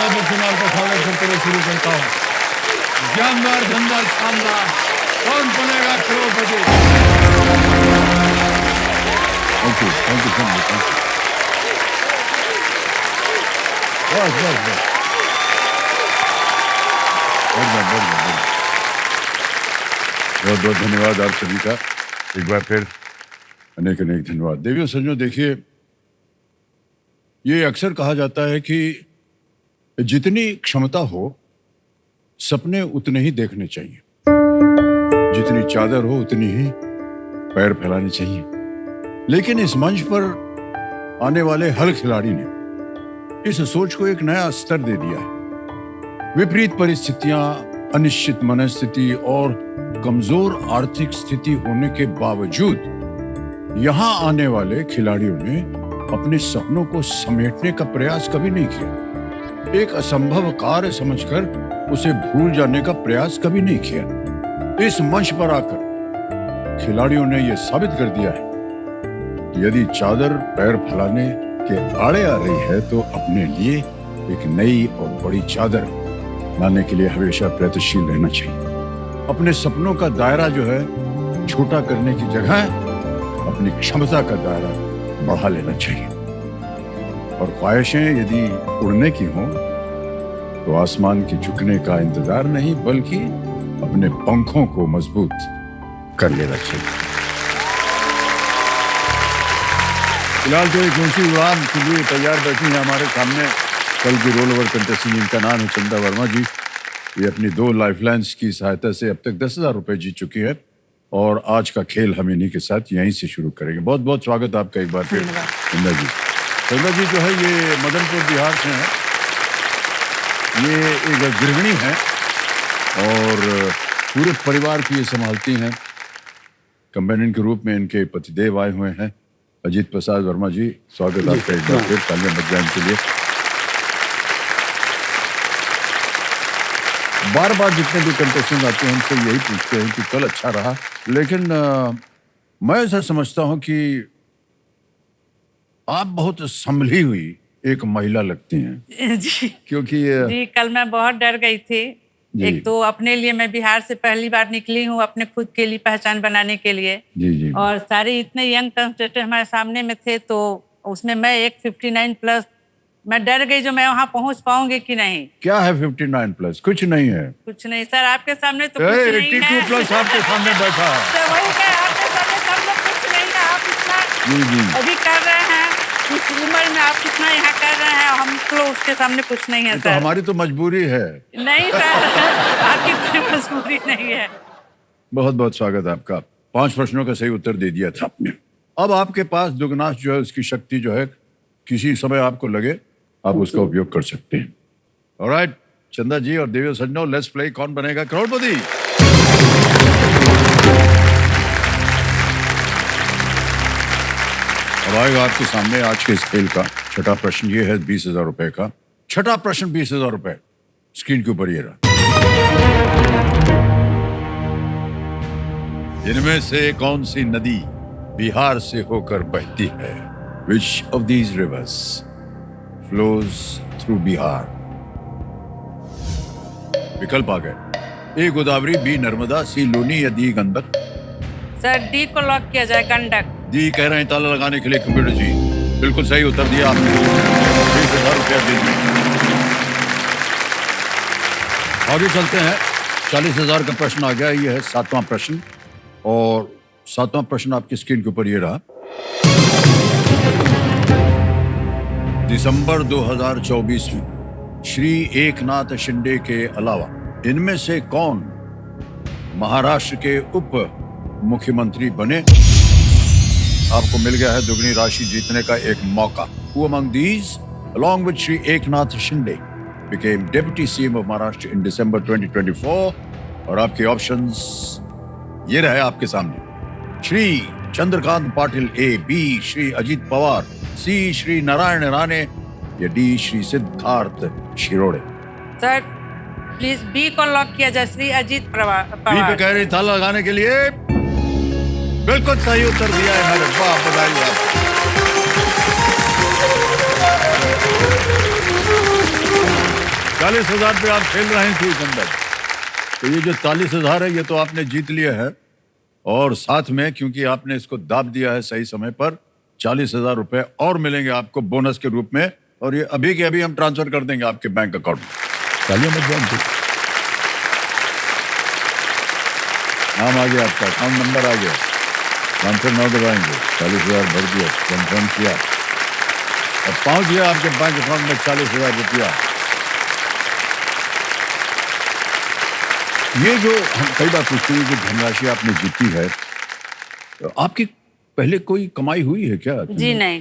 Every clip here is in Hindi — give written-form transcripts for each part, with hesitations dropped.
अब फिलहाल का स्वागत करते हुए शुरू करता हूँ। जानदार, धनदार, शानदार, Kaun Banega Crorepati? Thank you so much. बस बस बस, बहुत बहुत धन्यवाद आप सभी का। एक बार फिर अनेक अनेक धन्यवाद। देवियों सज्जनों, देखिए, ये अक्सर कहा जाता है कि जितनी क्षमता हो सपने उतने ही देखने चाहिए, जितनी चादर हो उतनी ही पैर फैलाने चाहिए। लेकिन इस मंच पर आने वाले हर खिलाड़ी ने इस सोच को एक नया स्तर दे दिया है। विपरीत परिस्थितियां, अनिश्चित मनस्थिति और कमजोर आर्थिक स्थिति होने के बावजूद यहां आने वाले खिलाड़ियों ने अपने सपनों को समेटने का प्रयास कभी नहीं किया। एक असंभव कार्य समझकर उसे भूल जाने का प्रयास कभी नहीं किया। इस मंच पर आकर खिलाड़ियों ने यह साबित कर दिया है कि यदि चादर पैर फैलाने के आड़े आ रही है तो अपने लिए एक नई और बड़ी चादर लाने के लिए हमेशा प्रयत्नशील रहना चाहिए। अपने सपनों का दायरा जो है छोटा करने की जगह अपनी क्षमता का दायरा बढ़ा लेना चाहिए। और ख्वाहिशें यदि उड़ने की हों तो आसमान के झुकने का इंतजार नहीं बल्कि अपने पंखों को मजबूत कर लेना चाहिए। फिलहाल तो एक ऊंची उड़ान के लिए तैयार बैठी है हमारे सामने कल की रोल ओवर कंटेस्टेंट, जिनका नाम है चंदा वर्मा जी। ये अपनी 2 लाइफलाइंस की सहायता से अब तक 10,000 रुपए जीत चुकी है और आज का खेल हम इन्हीं के साथ यहीं से शुरू करेंगे। बहुत बहुत स्वागत आपका एक बार फिर चंदा जी। चंदा जी जो है ये मदनपुर बिहार से हैं। ये एक गृहिणी हैं और पूरे परिवार की ये संभालती हैं। कंपेनियन के रूप में इनके पतिदेव आए हुए हैं, अजीत प्रसाद वर्मा जी। स्वागत आपका एक बार फिर, तालियां बज जाए इनके लिए। बार बार जितने भी कंटेस्टेंट आते हैं उनसे यही पूछते हैं कि कल अच्छा रहा, लेकिन मैं ऐसा समझता हूं कि आप बहुत संभली हुई एक महिला लगती हैं जी क्योंकि जी, कल मैं बहुत डर गई थी। एक तो अपने लिए मैं बिहार से पहली बार निकली हूँ अपने खुद के लिए पहचान बनाने के लिए। जी और सारे इतने यंग कंटेस्टेंट हमारे सामने में थे तो उसमें मैं एक 59 प्लस, मैं डर गई जो मैं वहाँ पहुँच पाऊंगी कि नहीं। क्या है 59 प्लस? कुछ नहीं है। कुछ नहीं सर, आपके सामने तो कुछ नहीं है। 82 प्लस आपके सामने बैठा है। तो वही क्या, आपके सामने सब लोग कुछ नहीं है। आप इतना अभी कर रहे हैं, इस उम्र में आप कितना यहाँ कर रहे हैं, हम तो उसके सामने कुछ नहीं है सर। तो हमारी तो मजबूरी है। नहीं सर, आपकी कोई मजबूरी नहीं है। बहुत बहुत स्वागत आपका। 5 प्रश्नों का सही उत्तर दे दिया था आपने। अब आपके पास दुगनाश जो है उसकी शक्ति जो है किसी समय आपको लगे आप उसका उपयोग कर सकते हैं। ऑलराइट चंदा जी और देवियों सज्जनों, लेट्स प्ले कौन बनेगा करोड़पति। अब आएगा आपके सामने आज के इस खेल का छठा प्रश्न। ये है 20,000 रुपए का। छठा प्रश्न 20,000 रुपए स्क्रीन के ऊपर ये रहा। इनमें से कौन सी नदी बिहार से होकर बहती है? Which of these rivers flows through Bihar? विकल्प आ गए। ए गोदावरी, बी नर्मदा, सी लूनी या डी गंडक। सर डी को लॉक किया जाए, गंडक। डी कह रहे हैं ताला लगाने के लिए कंप्यूटर जी। बिल्कुल सही उत्तर दिया आपने। 20,000 रुपया दे दिए। आगे चलते हैं। 40,000 का प्रश्न आ गया। ये है 7वां प्रश्न और 7वां प्रश्न आपकी स्क्रीन के ऊपर ये रहा। दिसंबर 2024 में श्री एकनाथ शिंदे के अलावा इनमें से कौन महाराष्ट्र के उप मुख्यमंत्री बने? आपको मिल गया है दुगनी राशि जीतने का एक मौका। Who among these, along with Shri Eknath Shinde, became Deputy CM of Maharashtra in December 2024? और आपके ऑप्शंस ये रहे आपके सामने। श्री चंद्रकांत पाटिल ए, बी श्री अजित पवार, सी श्री नारायण राणे या D Shri Siddharth Shirode. Sir please be को लॉक किया जाए, श्री अजित पवार। बी पे कह रही ताला लगाने के लिए बिल्कुल सही उत्तर दिया है मेरे। वाह, बधाई आपको। 40,000 पे आप खेल रहे थे चंदा जी। तो ये जो 40,000 है ये तो आपने जीत लिया है, और साथ में क्योंकि आपने इसको दाब दिया है सही समय पर, 40,000 रुपए और मिलेंगे आपको बोनस के रूप में, और ये अभी के अभी हम ट्रांसफर कर देंगे आपके बैंक अकाउंट में। तालियां मत बजाओ। नाम आ गया आपका, अकाउंट नंबर आ गया, ट्रांसफर नाउ दबाएंगे, 40,000 भर दिया, कंफर्म किया, और पहुंच गया आपके बैंक अकाउंट में 40,000 रुपया। ये जो हम कई बार पूछते हैं, जो धनराशि आपने जीती है, तो आपकी पहले कोई कमाई हुई है क्या? जी नहीं।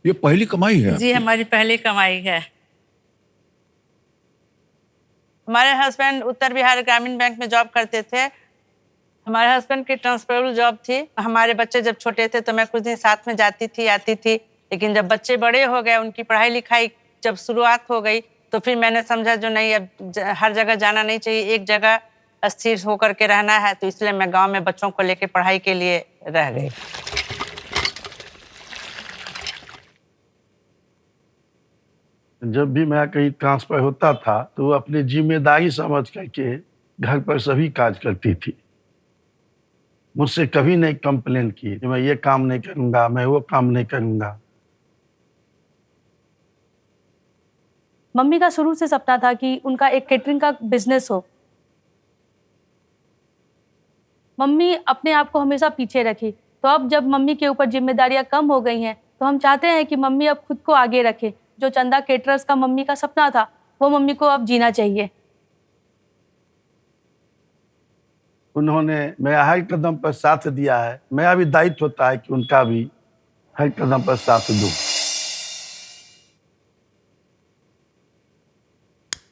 ये पहली कमाई है जी, आपकी? हमारी पहली कमाई है। हमारे हस्बैंड उत्तर बिहार ग्रामीण बैंक में जॉब करते थे। हमारे हस्बैंड की ट्रांसफरेबल जॉब थी। हमारे बच्चे जब छोटे थे तो मैं कुछ दिन साथ में जाती थी, आती थी, लेकिन जब बच्चे बड़े हो गए, उनकी पढ़ाई लिखाई जब शुरुआत हो गई, तो फिर मैंने समझा जो नहीं, अब हर जगह जाना नहीं चाहिए, एक जगह स्थिर होकर के रहना है, तो इसलिए मैं गांव में बच्चों को लेकर पढ़ाई के लिए रह गई। जब भी मैं कहीं ट्रांसफर होता था तो अपनी जिम्मेदारी समझ करके घर पर सभी काज करती थी। मुझसे कभी नहीं कंप्लेन की कि मैं ये काम नहीं करूंगा, मैं वो काम नहीं करूंगा। मम्मी का शुरू से सपना था कि उनका एक केटरिंग का बिजनेस हो। मम्मी अपने आप को हमेशा पीछे रखी, तो अब जब मम्मी के ऊपर जिम्मेदारियां कम हो गई हैं, तो हम चाहते हैं कि मम्मी अब खुद को आगे रखे। जो चंदा केटरर्स का मम्मी का सपना था, वो मम्मी को अब जीना चाहिए। उन्होंने मेरा हर कदम पर साथ दिया है। मेरा भी दायित्व होता है कि उनका भी हर कदम पर साथ दूं।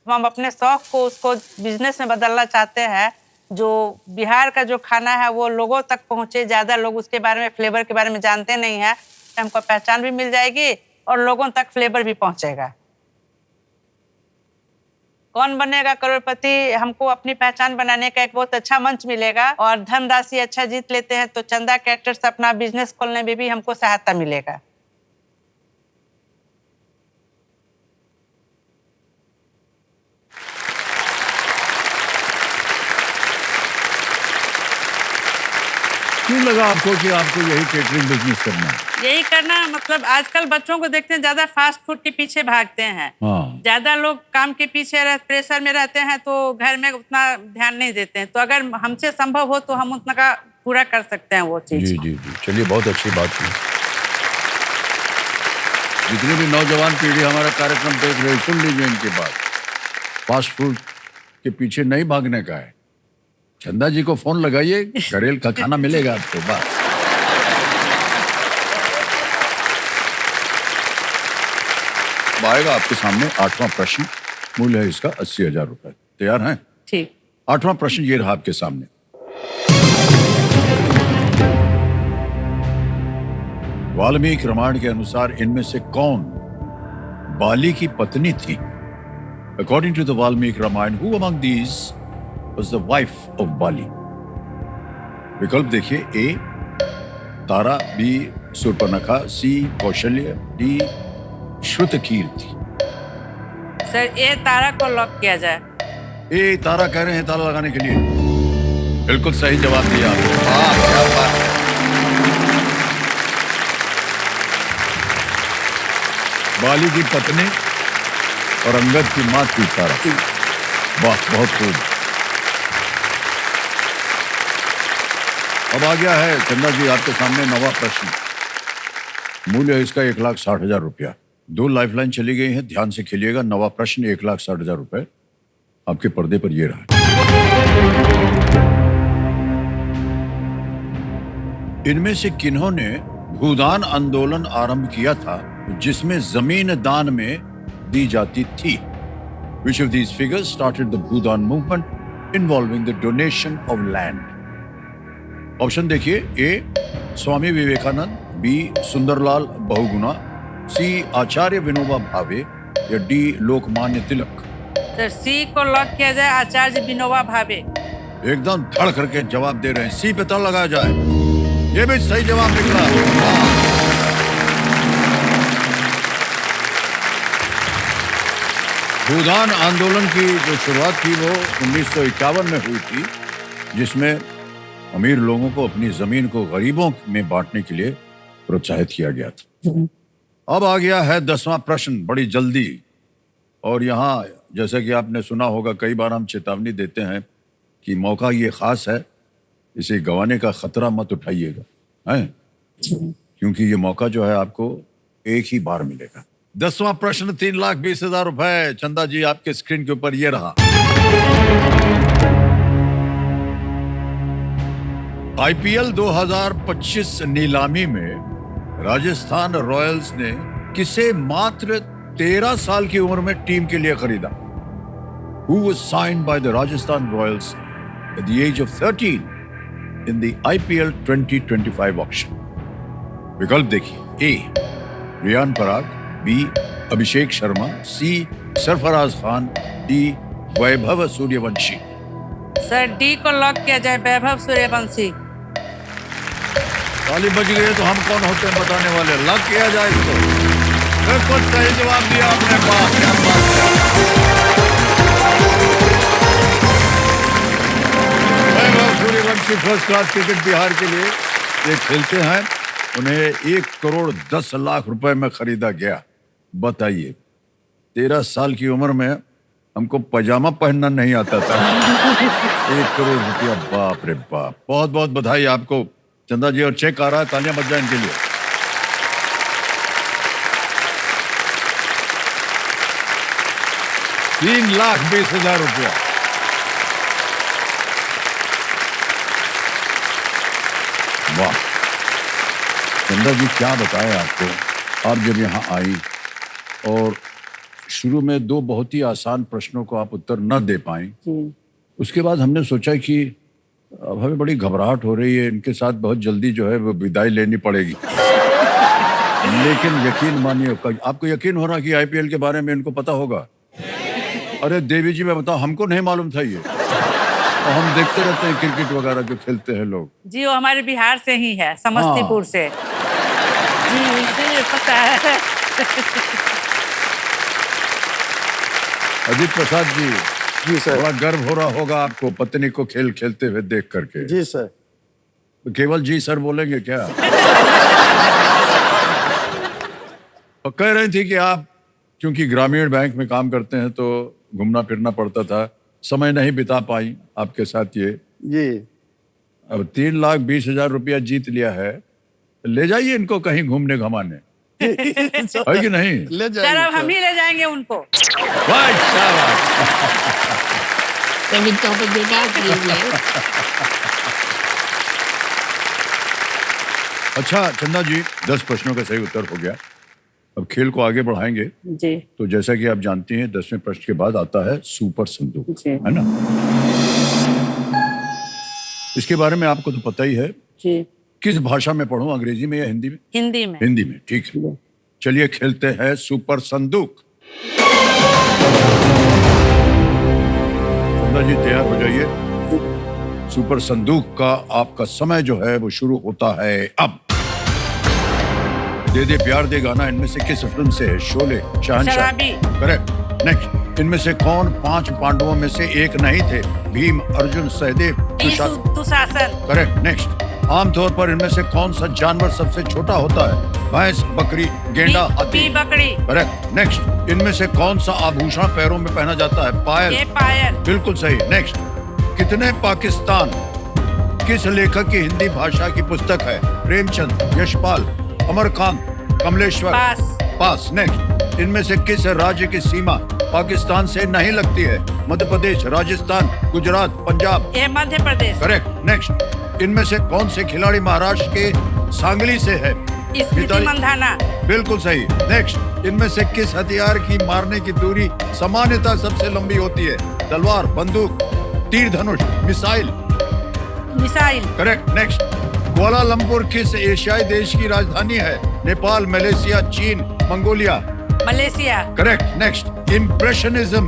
हम अपने शौक को उसको बिजनेस में बदलना चाहते हैं। जो बिहार का जो खाना है वो लोगों तक पहुंचे, ज़्यादा लोग उसके बारे में, फ्लेवर के बारे में जानते नहीं हैं। हमको पहचान भी मिल जाएगी और लोगों तक फ्लेवर भी पहुंचेगा। कौन बनेगा करोड़पति, हमको अपनी पहचान बनाने का एक बहुत अच्छा मंच मिलेगा, और धनराशि अच्छा जीत लेते हैं तो चंदा कैटर्स अपना बिजनेस खोलने में भी हमको सहायता मिलेगा। क्यों लगा आपको कि आपको यही केटरिंग बिजनेस करना है? यही करना, मतलब आजकल बच्चों को देखते हैं ज्यादा फास्ट फूड के पीछे भागते हैं। हाँ। ज्यादा लोग काम के पीछे प्रेशर में रहते हैं, तो घर में उतना ध्यान नहीं देते हैं। तो अगर हमसे संभव हो तो हम उतना का पूरा कर सकते हैं वो चीज। जी जी जी, चलिए बहुत अच्छी बात है। जितनी भी नौजवान पीढ़ी हमारा कार्यक्रम देख रहे, सुन लीजिए इनकी बात। फास्ट फूड के पीछे नहीं भागने का है। चंदा जी को फोन लगाइए, करेल का खाना मिलेगा आपको। बस आएगा आपके सामने 8वां प्रश्न। मूल्य है इसका 80,000 रुपए। तैयार हैं? ठीक। 8वां प्रश्न ये रहा आपके सामने। वाल्मीकि रामायण के अनुसार इनमें से कौन बाली की पत्नी थी? According to the Valmiki Ramayana, who among these was the wife of Bali? विकल्प देखिए। ए तारा, बी शूर्पणखा, सी कौशल्य, डी श्रुतकीर्ति। सर ये तारा को लॉक किया जाए। ए तारा कह रहे हैं ताला लगाने के लिए। बिल्कुल सही जवाब दिया आपने। वाह क्या बात है। बाली की पत्नी और अंगद की मां थी तारा। वाह बहुत खूब। अब आ गया है चंदा जी आपके सामने 9वां प्रश्न। मूल्य है इसका 1,60,000 रुपया। 2 लाइफलाइन चली गई हैं, ध्यान से खेलिएगा। 9वां प्रश्न 1,60,000 रुपए आपके पर्दे पर ये रहा। इनमें से किन्होंने भूदान आंदोलन आरंभ किया था जिसमें जमीन दान में दी जाती थी? Which of these figures started the Bhudan movement involving the donation of land? Option देखिए। ए स्वामी विवेकानंद, बी सुंदरलाल बहुगुणा, सी आचार्य विनोबा भावे, या डी लोकमान्य तिलक। सर सी को लॉक किया जाए, आचार्य विनोबा भावे। एकदम धड़ करके जवाब दे रहे हैं। सी पे ताला लगाया जाए। ये भी सही जवाब निकला। भूदान आंदोलन की जो शुरुआत थी वो 1951 में हुई थी, जिसमें अमीर लोगों को अपनी जमीन को गरीबों में बांटने के लिए प्रोत्साहित किया गया था। अब आ गया है 10वां प्रश्न बड़ी जल्दी। और यहाँ जैसा कि आपने सुना होगा, कई बार हम चेतावनी देते हैं कि मौका ये खास है, इसे गंवाने का खतरा मत उठाइएगा, हैं? क्योंकि ये मौका जो है आपको एक ही बार मिलेगा। 10वां प्रश्न 3,20,000 रुपए। चंदा जी, आपके स्क्रीन के ऊपर ये रहा। आईपीएल 2025 नीलामी में राजस्थान रॉयल्स ने किसे मात्र 13 साल की उम्र में टीम के लिए खरीदा? Who was signed by the Rajasthan Royals at the age of 13 in the IPL 2025 auction? विकल्प देखिए। ए रियान पराग, बी अभिषेक शर्मा, सी Sarfaraz Khan, D Vaibhav Suryavanshi. Sir D को लॉक किया जाए, वैभव सूर्यवंशी। ताली बज गई तो हम कौन होते हैं बताने वाले। लॉक किया जाए इसको। बिल्कुल सही जवाब दिया आपने। बात क्या बात है। Vaibhav Suryavanshi first class cricket Bihar के लिए ये खेलते हैं। उन्हें 1,10,00,000 रुपए में खरीदा गया। बताइए, 13 साल की उम्र में हमको पजामा पहनना नहीं आता था। 1 करोड़ रुपया, बाप रे बाप। बहुत बहुत बधाई आपको चंदा जी। और चेक आ रहा है, तालियां बज जाए इनके लिए। ₹3,20,000 रुपया। वाह चंदा जी, क्या बताएं आपको। आप जब यहाँ आई और शुरू में 2 बहुत ही आसान प्रश्नों को आप उत्तर न दे पाई, उसके बाद हमने सोचा कि अब हमें बड़ी घबराहट हो रही है, इनके साथ बहुत जल्दी जो है वो विदाई लेनी पड़ेगी। लेकिन यकीन मानिए, आपको यकीन हो रहा कि आईपीएल के बारे में इनको पता होगा? अरे देवी जी, मैं बताऊं, हमको नहीं मालूम था ये। और हम देखते रहते हैं क्रिकेट वगैरह जो खेलते हैं लोग। जी वो हमारे बिहार से ही है, समस्तीपुर से। जी इसीलिए पता है। अजीत प्रसाद जी, जी सर। बड़ा गर्व हो रहा होगा आपको पत्नी को खेल खेलते हुए देख करके। जी सर। तो केवल जी सर बोलेंगे क्या? और कह रही थी कि आप क्योंकि ग्रामीण बैंक में काम करते हैं तो घूमना फिरना पड़ता था, समय नहीं बिता पाई आपके साथ ये। जी अब 3,20,000 रुपया जीत लिया है, ले जाइए इनको कहीं घूमने घमाने, है कि नहीं? ले सर अब हम ही ले जाएंगे उनको। वाह, शाबाश। कभी तो बेकार अच्छा चंदा जी, 10 प्रश्नों का सही उत्तर हो गया। अब खेल को आगे बढ़ाएंगे। जी तो जैसा कि आप जानती हैं, 10वें प्रश्न के बाद आता है सुपर संदूक, जी। है ना? इसके बारे में आपको तो पता ही है। जी किस भाषा में पढ़ूं, अंग्रेजी में या हिंदी में? हिंदी में। हिंदी में, ठीक है। चलिए खेलते हैं सुपर संदूक। चंदा जी तैयार हो जाइए। सुपर संदूक का आपका समय जो है वो शुरू होता है अब। दे दे प्यार दे गाना इनमें से किस फिल्म से है? शोले, शहंशाह। शराबी। करेक्ट। नेक्स्ट, इनमें से कौन 5 पांडवों में से एक नहीं थे? भीम, अर्जुन, सहदेव, दुशासन। करेक्ट। नेक्स्ट, आमतौर पर इनमें से कौन सा जानवर सबसे छोटा होता है? भैंस, बकरी, गेंडा, हाथी। बकरी। करेक्ट। नेक्स्ट, इनमें से कौन सा आभूषण पैरों में पहना जाता है? पायल। ये पायल। बिल्कुल सही। नेक्स्ट, कितने पाकिस्तान किस लेखक की हिंदी भाषा की पुस्तक है? प्रेमचंद, यशपाल, अमरकांत, कमलेश्वर। पास। नेक्स्ट, इनमें से किस राज्य की सीमा पाकिस्तान से नहीं लगती है? मध्य प्रदेश, राजस्थान, गुजरात, पंजाब। ये मध्य प्रदेश। करेक्ट। नेक्स्ट, इनमें से कौन से खिलाड़ी महाराष्ट्र के सांगली से है? स्मृति मंधाना। बिल्कुल सही। नेक्स्ट, इनमें से किस हथियार की मारने की दूरी सामान्यतः सबसे लंबी होती है? तलवार, बंदूक, तीर धनुष, मिसाइल। करेक्ट। नेक्स्ट, कुआलालंपुर किस एशियाई देश की राजधानी है? नेपाल, मलेशिया, चीन, Mongolia. Malaysia. Correct. Next, impressionism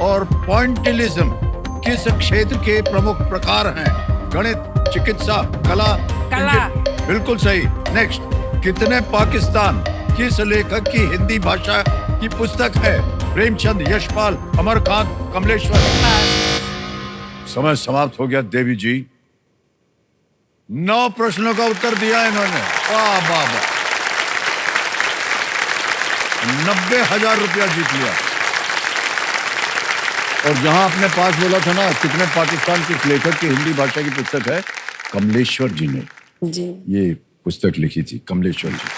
और पॉइंटिलिज्म किस क्षेत्र के प्रमुख प्रकार हैं? गणित, चिकित्सा, कला। बिल्कुल सही। नेक्स्ट, कितने पाकिस्तान किस लेखक की हिंदी भाषा की पुस्तक है? प्रेमचंद, यशपाल, अमरकांत, कमलेश्वर। समय समाप्त हो गया देवी जी। 9 प्रश्नों का उत्तर दिया इन्होंने। वाह वाह वाह। 90,000 रुपया जीत लिया। और जहां आपने पास बोला था ना, कितने पाकिस्तान के लेखक की हिंदी भाषा की पुस्तक है, कमलेश्वर जी ने जी ये पुस्तक लिखी थी, कमलेश्वर जी।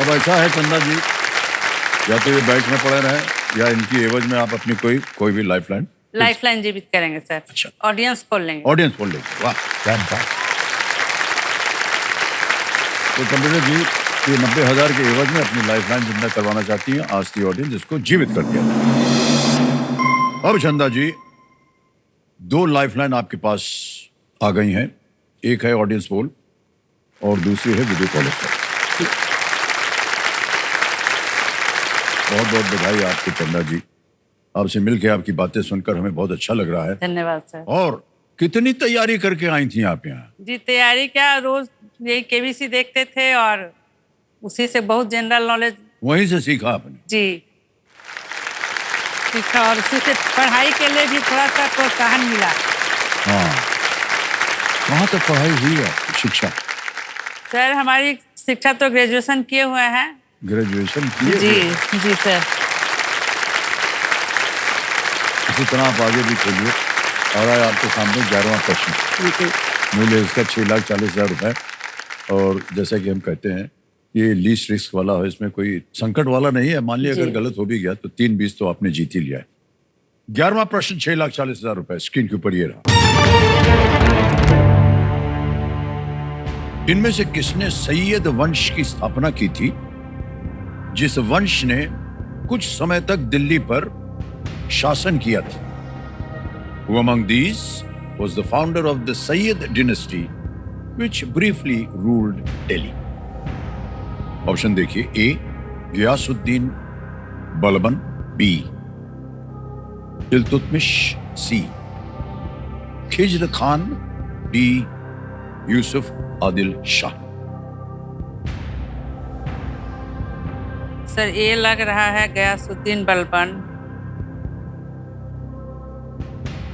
अब ऐसा है चंदा जी, या तो ये बैंक में पड़े रहे या इनकी एवज में आप अपनी कोई भी लाइफलाइन जीवित करेंगे सर। अच्छा। ऑडियंस खोल लेंगे। ऑडियंस बोल लेंगे। वाह क्या बात। तो कंप्यूटर जी, ये 90,000 के एवज में अपनी लाइफलाइन जिंदा करवाना चाहती हैं आज की ऑडियंस, जिसको जीवित कर दिया। अब चंदा जी, 2 लाइफलाइन आपके पास आ गई हैं। एक है ऑडियंस पोल और दूसरी है वीडियो कॉल। बहुत बहुत बधाई आपको चंदा जी। आपसे मिलकर, आपकी बातें सुनकर हमें बहुत अच्छा लग रहा है। धन्यवाद सर। और कितनी तैयारी करके आई थी आप यहाँ? जी तैयारी क्या, रोज यही केबीसी देखते थे और उसी से बहुत जनरल नॉलेज वहीं से सीखा आपने? जी सीखा, और उसी से पढ़ाई के लिए भी थोड़ा सा प्रोत्साहन मिला। हाँ, कहाँ तक पढ़ाई हुई है शिक्षा? सर हमारी शिक्षा तो ग्रेजुएशन किए हुए हैं। ग्रेजुएशन किए जी हुए? जी सर। इसी तरह आप आगे भी चलिए। और आए आपके सामने 11वां प्रश्न। मूल्य इसका 6,40,000 रुपए। और जैसा कि हम कहते हैं, ये लीस्ट रिस्क वाला है, इसमें कोई संकट वाला नहीं है। मान लिया अगर गलत हो भी गया तो 3-20 तो आपने जीत ही लिया है। 11वां प्रश्न 6,40,000 रुपए। स्क्रीन के ऊपर ये रहा। इनमें से किसने सैयद वंश की स्थापना की थी, जिस वंश ने कुछ समय तक दिल्ली पर शासन किया था? Who among these was the founder of the Sayyid dynasty which briefly ruled Delhi? Option देखिए। ए गियासुद्दीन बलबन, बी इल्तुतमिश, सी खिज्र खान, डी यूसुफ आदिल शाह। सर ये लग रहा है गयासुद्दीन बलबन।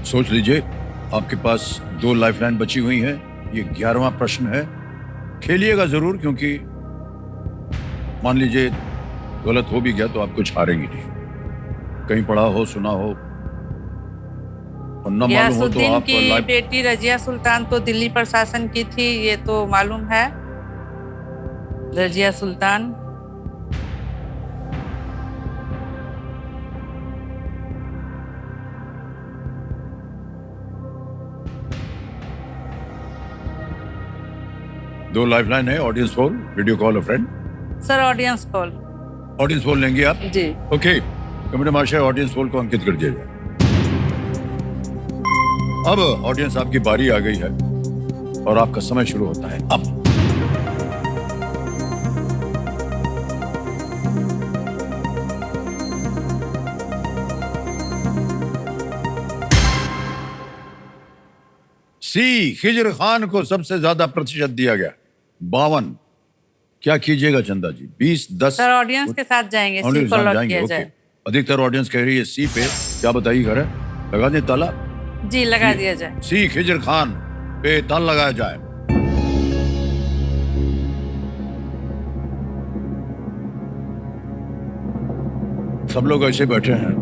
सोच लीजिए, आपके पास 2 लाइफलाइन बची हुई हैं। ये 11वां प्रश्न है। खेलिएगा जरूर, क्योंकि मान लीजिए गलत हो भी गया तो आप कुछ हारेंगे नहीं। कहीं पढ़ा हो, सुना हो और न मालूम हो तो गयासुद्दीन आप की बेटी रजिया सुल्तान तो दिल्ली पर शासन की थी, ये तो मालूम है। रजिया सुल्तान। दो लाइफलाइन है, ऑडियंस पोल, वीडियो कॉल अ friend. Sir audience poll. Audience poll लेंगे आप? जी ओके, कमेटी महाशय, ऑडियंस पोल को अंकित कर दिया जाए। अब ऑडियंस आपकी बारी आ गई है और आपका समय शुरू होता है अब। सी खिज्र खान को सबसे ज्यादा प्रतिशत दिया गया, 52। क्या कीजिएगा चंदा जी? 20, 10? सर ऑडियंस के साथ जाएंगे, सी ऑडियंस को लॉक जाएंगे, किया ओके। जाए। अधिकतर ऑडियंस कह रही है सी पे। क्या बताइए, घर है? लगा दें ताला? जी लगा दिया जाए। सी खिज्र खान पे ताला लगाया जाए। सब लोग ऐसे बैठे हैं।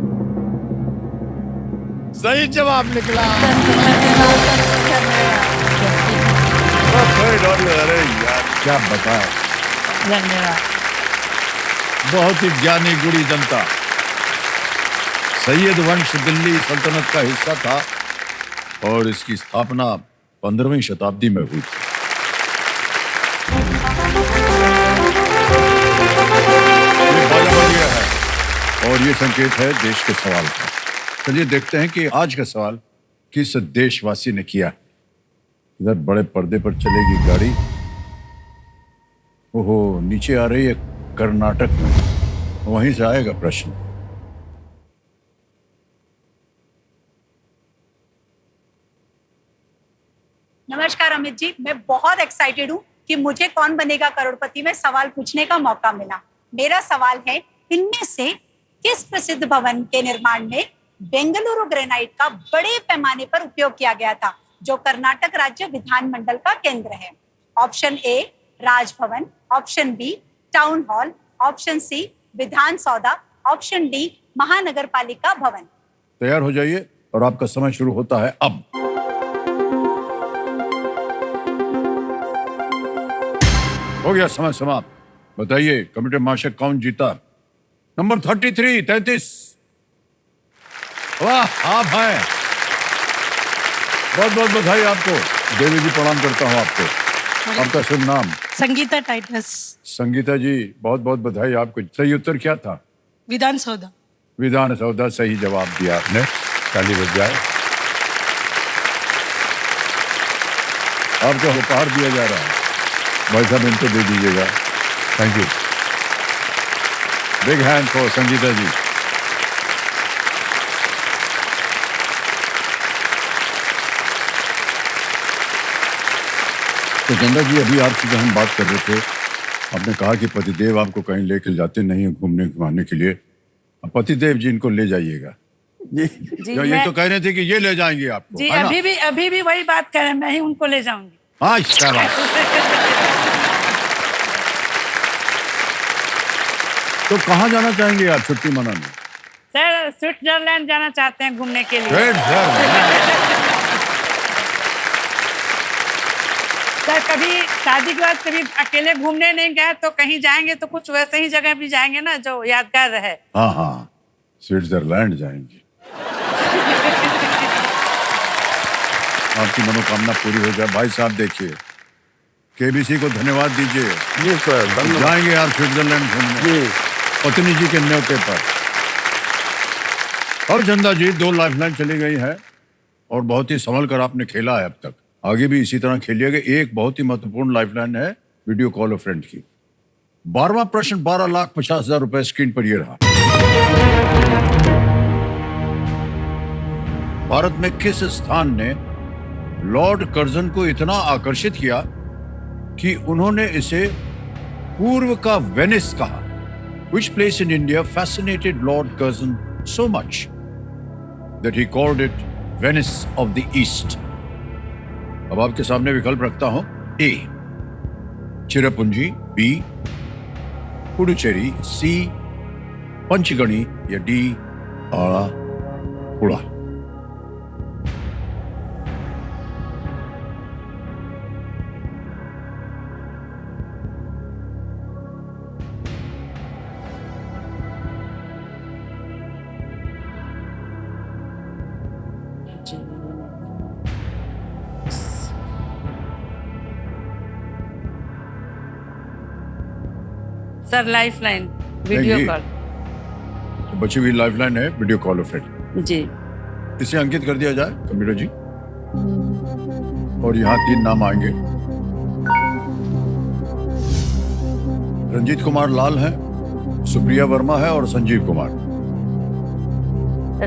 सही जवाब निकला। अरे यार क्या बताया। धन्यवाद। बहुत ही ज्ञानी गुणी जनता। सैयद वंश दिल्ली सल्तनत का हिस्सा था और इसकी स्थापना 15वीं शताब्दी में हुई थी। ये बाजा बज गया है और ये संकेत है देश के सवाल का। चलिए देखते हैं कि आज का सवाल किस देशवासी ने किया। इधर बड़े पर्दे पर चलेगी गाड़ी। ओहो, नीचे आ रही है कर्नाटक में, वहीं से आएगा प्रश्न। नमस्कार अमित जी, मैं बहुत एक्साइटेड हूँ कि मुझे कौन बनेगा करोड़पति में सवाल पूछने का मौका मिला। मेरा सवाल है, इनमें से किस प्रसिद्ध भवन के निर्माण में बेंगलुरु ग्रेनाइट का बड़े पैमाने पर उपयोग किया गया था, जो कर्नाटक राज्य विधानमंडल का केंद्र है? Option A Raj Bhavan, option B town hall, option C Vidhana Soudha, option D महानगर पालिका भवन। तैयार हो जाइए और आपका समय शुरू होता है अब। हो गया समय समाप्त। बताइए कमेटी माशक कौन जीता? नंबर 33। वाह, आप हैं। बहुत बहुत बधाई आपको। देवी जी प्रणाम करता हूँ आपको। आपका शुभ नाम? संगीता टाइटस। संगीता जी बहुत बहुत बधाई आपको। सही उत्तर क्या था? विधान सौदा। विधान सौदा सही जवाब दिया आपने। ताली बज जाए। आपको उपहार दिया जा रहा है। भाई साहब इनको दे दीजिएगा। Thank you. Big hand for Sangeeta ji. तो चंदा जी, अभी आपसे जो हम बात कर रहे थे, आपने कहा कि पतिदेव आपको कहीं लेकर जाते नहीं हैं घूमने घुमाने के लिए। अब पतिदेव जी इनको ले जाइएगा। जी ये तो कह रहे थे कि ये ले जाएंगे आपको, जी, है ना? अभी भी वही बात कर रहे हैं, मैं ही उनको ले जाऊंगी। हाँ, शाबाश। तो कहाँ जाना चाहेंगे आप छुट्टी मनाने? सर स्विट्जरलैंड जाना चाहते हैं घूमने के लिए। सर कभी शादी के बाद कभी अकेले घूमने नहीं गए, तो कहीं जाएंगे तो कुछ वैसे ही जगह भी जाएंगे ना जो यादगार रहे। हाँ हाँ, स्विट्जरलैंड जाएंगे। आपकी मनोकामना पूरी हो जाए। भाई साहब देखिए, केबीसी को धन्यवाद दीजिए। जी सर, धन्यवाद। जाएंगे आप स्विट्जरलैंड घूमने पत्नी जी के न्योते पर। और चंदा जी 2 लाइफलाइन चली गई है और बहुत ही संभल कर आपने खेला है अब तक। आगे भी इसी तरह खेलिएगा। एक बहुत ही महत्वपूर्ण लाइफलाइन है वीडियो कॉल अ फ्रेंड की। 12वां प्रश्न 12,50,000 रुपए स्क्रीन पर ये रहा। भारत में किस स्थान ने लॉर्ड कर्जन को इतना आकर्षित किया कि उन्होंने इसे पूर्व का वेनिस कहा? Which place in India fascinated Lord Curzon so much that he called it Venice of the East? अब आपके सामने विकल्प रखता हूं। ए चिरपुंजी, बी पुडुचेरी, सी पंचगणी या डी आड़ापुड़ा। सर लाइफलाइन वीडियो नहीं, कॉल। तो बची हुई लाइफलाइन है वीडियो कॉल ऑफ फ्रेंड। जी इसे अंकित कर दिया जाए कंप्यूटर जी। और यहाँ 3 नाम आएंगे। रंजीत कुमार लाल है, सुप्रिया वर्मा है और संजीव कुमार।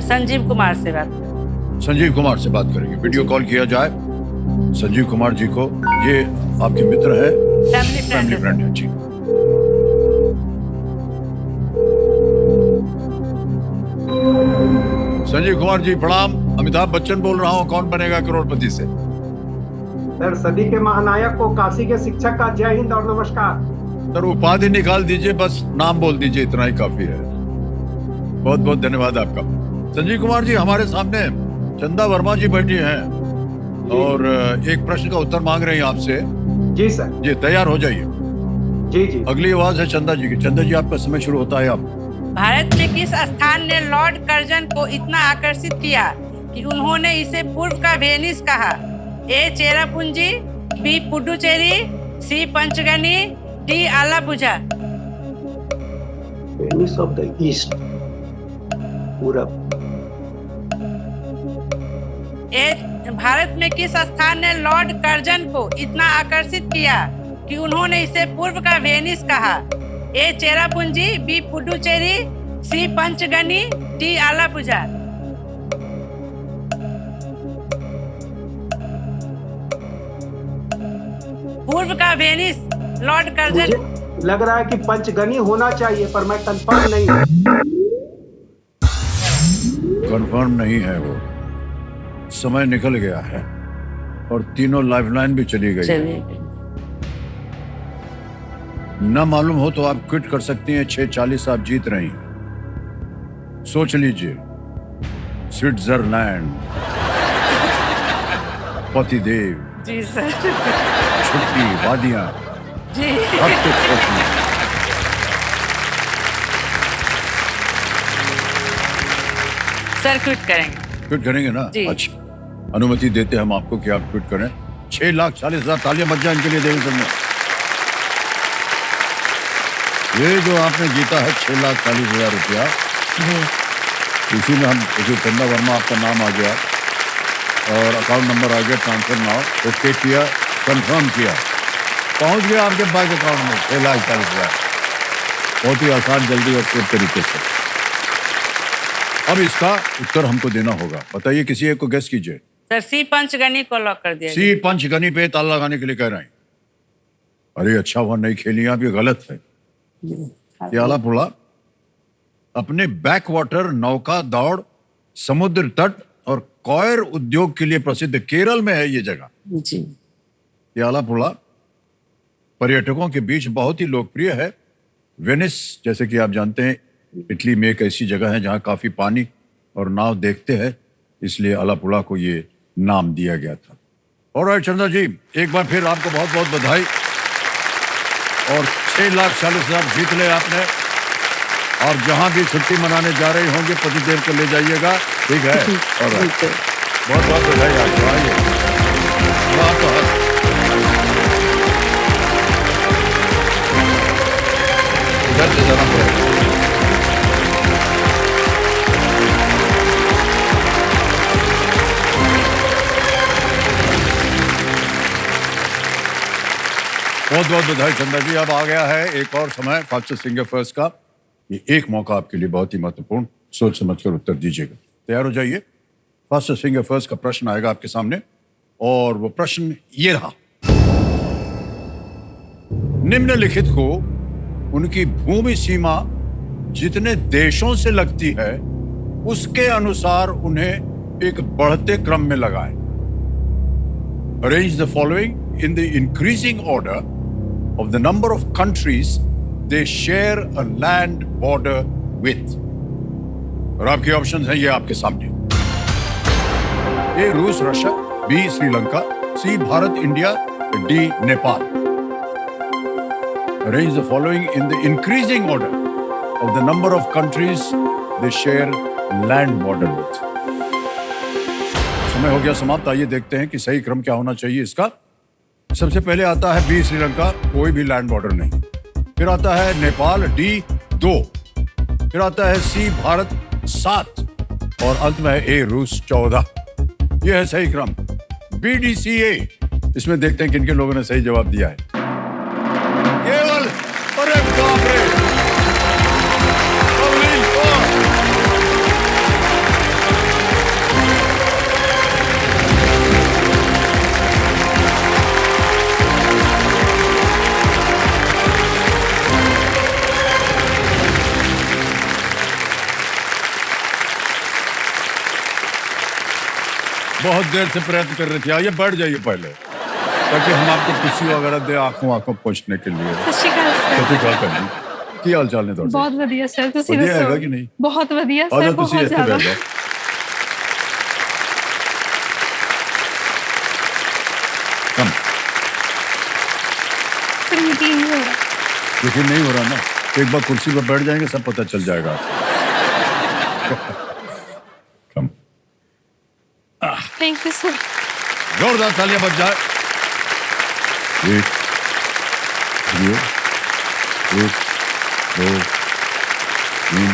संजीव कुमार से बात करें। संजीव कुमार से बात करेंगे। वीडियो कॉल किया जाए संजीव कुमार जी को। ये आपके मित्र है, फैमिली फ्रेंड है जी। संजीव कुमार जी प्रणाम। अमिताभ बच्चन बोल रहा हूँ, कौन बनेगा करोड़पति से? सर सदी के महानायक को, काशी के शिक्षक का जय हिंद और नमस्कार। सर उपाधि निकाल दीजिए, बस नाम बोल दीजिए, इतना ही काफी है। बहुत बहुत धन्यवाद आपका। संजीव कुमार जी, हमारे सामने चंदा वर्मा जी बैठी हैं और एक प्रश्न का उत्तर मांग रही हैं आपसे। जी सर। जी तैयार हो जाइए। जी जी। अगली आवाज है चंदा जी की। चंदा जी आपका समय शुरू होता है अब। भारत में किस स्थान ने लॉर्ड कर्जन को इतना आकर्षित किया कि उन्होंने इसे पूर्व का वेनिस कहा? A Cherrapunji, B Puducherry, C Panchgani, D Alappuzha. Venice of the East, पूरब। भारत में किस स्थान ने लॉर्ड कर्जन को इतना आकर्षित किया कि उन्होंने इसे पूर्व का वेनिस कहा? A Cherrapunji, B Puducherry, C Panchgani, D Alappuzha. पूर्व का वेनिस लॉर्ड कर्जन। लग रहा है कि पंचगनी होना चाहिए, पर मैं कंफर्म नहीं हूँ। कंफर्म नहीं है वो, समय निकल गया है और तीनों लाइफलाइन भी चली गई है। चलिए न मालूम हो तो आप क्विट कर सकती हैं। 6:40 आप जीत रही हैं। सोच लीजिए, स्विट्जरलैंड, पतिदेव, जी सर। छुट्टी, वादियां, जी अब कुछ सोचना। सर क्विट करेंगे। क्विट करेंगे ना? जी। अच्छा, अनुमति देते हम आपको कि आप क्विट करें। 6,40,000 तालियां बच जाए इनके लिए देवी सबने। ये जो आपने जीता है 6,40,000 रुपया, इसी में हम देखिए, चंदा वर्मा आपका नाम आ गया और अकाउंट नंबर आ गया, ट्रांसफर नाउ ओके किया, कंफर्म किया, पहुंच गया आपके बैंक अकाउंट में 6,40,000। बहुत ही आसान, जल्दी और सेफ तरीके से। अब इसका उत्तर हमको देना होगा। बताइए, किसी एक को गेस कीजिए। सर सी पंचगनी को लॉक कर दिया सी पंचगनी पे ताला लगाने के लिए कह रहे हैं। अरे अच्छा हुआ नहीं खेली आप, ये गलत है। ये आला पुला अपने बैक वाटर, नौका दौड़, समुद्र तट और कॉयर उद्योग के लिए प्रसिद्ध केरल में है ये जगह। जी। ये आला पुला पर्यटकों के बीच बहुत ही लोकप्रिय है। वेनिस, जैसे कि आप जानते हैं, इटली में एक ऐसी जगह है जहां काफी पानी और नाव देखते हैं, इसलिए आलापुला को ये नाम दिया गया था। और चंदा जी, एक बार फिर आपको बहुत बहुत बधाई और 6,40,000 जीत ले आपने। और जहां भी छुट्टी मनाने जा रहे होंगे, पतिदेव को ले जाइएगा, ठीक है? और बहुत बहुत बधाई आपको। आइए, अब आपका हक। इधर से जाना पड़ेगा। बहुत बहुत बधाई चंदा जी। अब आ गया है एक और समय फास्टेस्ट फिंगर फर्स्ट का। ये एक मौका आपके लिए बहुत ही महत्वपूर्ण, सोच समझकर उत्तर दीजिएगा। तैयार हो जाइए। फास्टेस्ट फिंगर फर्स्ट का प्रश्न आएगा आपके सामने और वो प्रश्न ये रहा। निम्नलिखित को उनकी भूमि सीमा जितने देशों से लगती है, उसके अनुसार उन्हें एक बढ़ते क्रम में लगाएं। Arrange the following in the increasing order of the number of countries they share a land border with. और आपके ऑप्शंस हैं ये आपके सामने। ए रूस Russia, B Sri Lanka, C Bharat India, D Nepal. Arrange the following in the increasing order of the number of countries they share land border with. समय हो गया समाप्त। आइए देखते हैं कि सही क्रम क्या होना चाहिए इसका। सबसे पहले आता है बी श्रीलंका, कोई भी लैंड बॉर्डर नहीं। फिर आता है नेपाल, डी 2। फिर आता है सी भारत 7 और अंत में है ए रूस 14। यह है सही क्रम। BDCA, इसमें देखते हैं किन किन लोगों ने सही जवाब दिया है। केवल, अरे बाप रे, बहुत देर से प्रयत्न कर रहे थे। आइए बैठ जाइए पहले, ताकि हम आपको कुर्सी वगैरह दे आंखों पहुंचने के लिए। सत श्री अकाल करनी की हाल चाल ने थोड़ा बहुत वधिया सर, ਤੁਸੀਂ ਵਧੀਆ ਦੱਸੋ। ਹੈਗਾ ਕਿ ਨਹੀਂ? ਬਹੁਤ ਵਧੀਆ ਆਜਾ ਸਰ, ਤੁਸੀਂ ਬਹੁਤ ਇੱਥੇ ਜ਼ਿਆਦਾ। ਬੈਠ ਜਾਓ। कम सर यकीन नहीं हो रहा। यकीन नहीं हो रहा ना? एक बार कुर्सी पर बैठ जाएंगे, सब पता चल जाएगा आपको। कम थैंक यू सर। जोरदार तालियां बज जाए। एक, दो, 3।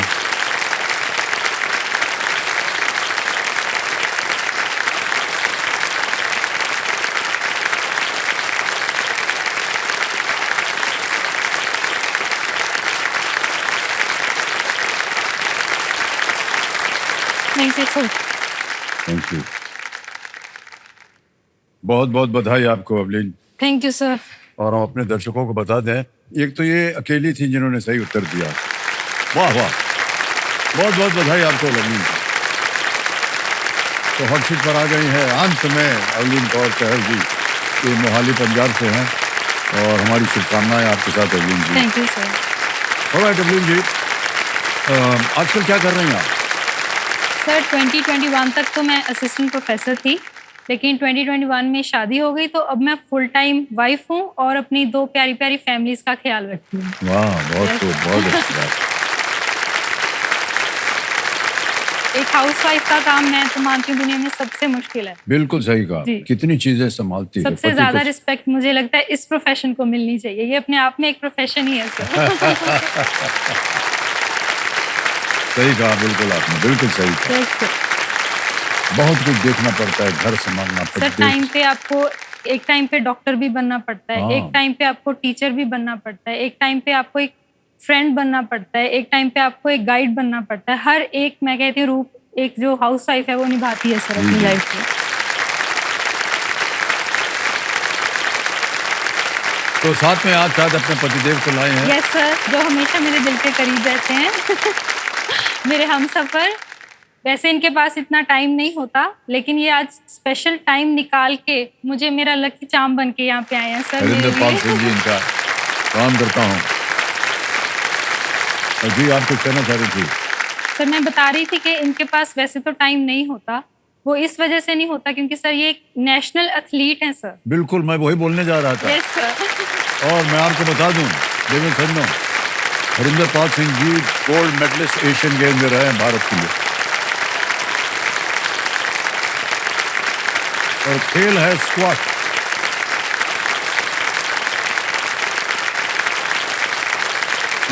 Thank you sir. Thank you. बहुत बहुत बधाई आपको अवलीन। Thank you sir. और हम अपने दर्शकों को बता दें एक तो ये अकेली थी जिन्होंने सही उत्तर दिया। वाह वाह, बहुत बहुत बधाई आपको लवलीन। तो हॉट सीट पर आ गई है अंत में अवलीन कौर चहल जी, ये मोहाली पंजाब से हैं और हमारी शुभकामनाएं आपके साथ Avleen ji. Thank you sir. Alright Avleen ji, आजकल क्या कर रही हैं आप? सर 2021 तक तो मैं असिस्टेंट प्रोफेसर थी, लेकिन 2021 में शादी हो गई, तो अब मैं फुल टाइम वाइफ हूँ और अपनी 2 प्यारी प्यारी फैमिलीज का ख्याल रखती हूँ। वाह, बहुत खूब, बहुत अच्छी बात। एक हाउसवाइफ का काम मैं तो मानती हूँ दुनिया में सबसे मुश्किल है। बिल्कुल सही कहा, जी। कितनी चीजें संभालती है। सबसे पति ज्यादा को- रिस्पेक्ट मुझे लगता है इस प्रोफेशन को मिलनी चाहिए। ये अपने आप में एक प्रोफेशन ही है सर। सही कहा, बिल्कुल आपने बिल्कुल सही कहा। Yes, sir। बहुत कुछ देखना पड़ता है, घर संभालना सर पड़ता टाइम पे आपको एक टाइम पे डॉक्टर भी बनना पड़ता है, हाँ। एक टाइम पे आपको टीचर भी बनना पड़ता है, एक टाइम पे आपको एक फ्रेंड बनना पड़ता है, एक टाइम पे आपको एक गाइड बनना पड़ता है। हर एक, मैं कहती हूँ, रूप एक जो हाउस वाइफ है वो निभाती है सर अपनी लाइफ में। तो साथ में आप शायद अपने पतिदेव को लाए हैं। यस सर, जो हमेशा मेरे दिल के करीब रहते हैं। मेरे हमसफर। वैसे इनके पास इतना टाइम नहीं होता, लेकिन ये आज स्पेशल टाइम निकाल के मुझे मेरा लकी चार्म बन के यहाँ पे आए हैं सर मेरे हरिंदर पाल लिए। सिंह जी, इनका काम करता हूँ। जी, आप कुछ कहना चाह रही थी? सर मैं बता रही थी कि इनके पास वैसे तो टाइम नहीं होता, वो इस वजह से नहीं होता क्योंकि सर ये एक नेशनल एथलीट हैं सर। बिल्कुल, मैं वही बोलने जा रहा था। Yes sir. और मैं आपको बता दूं, Devendra Sanno, Harinder Pal Singh ji gold medallist Asian game में रहे हैं भारत के लिए। और खेल है स्क्वाश।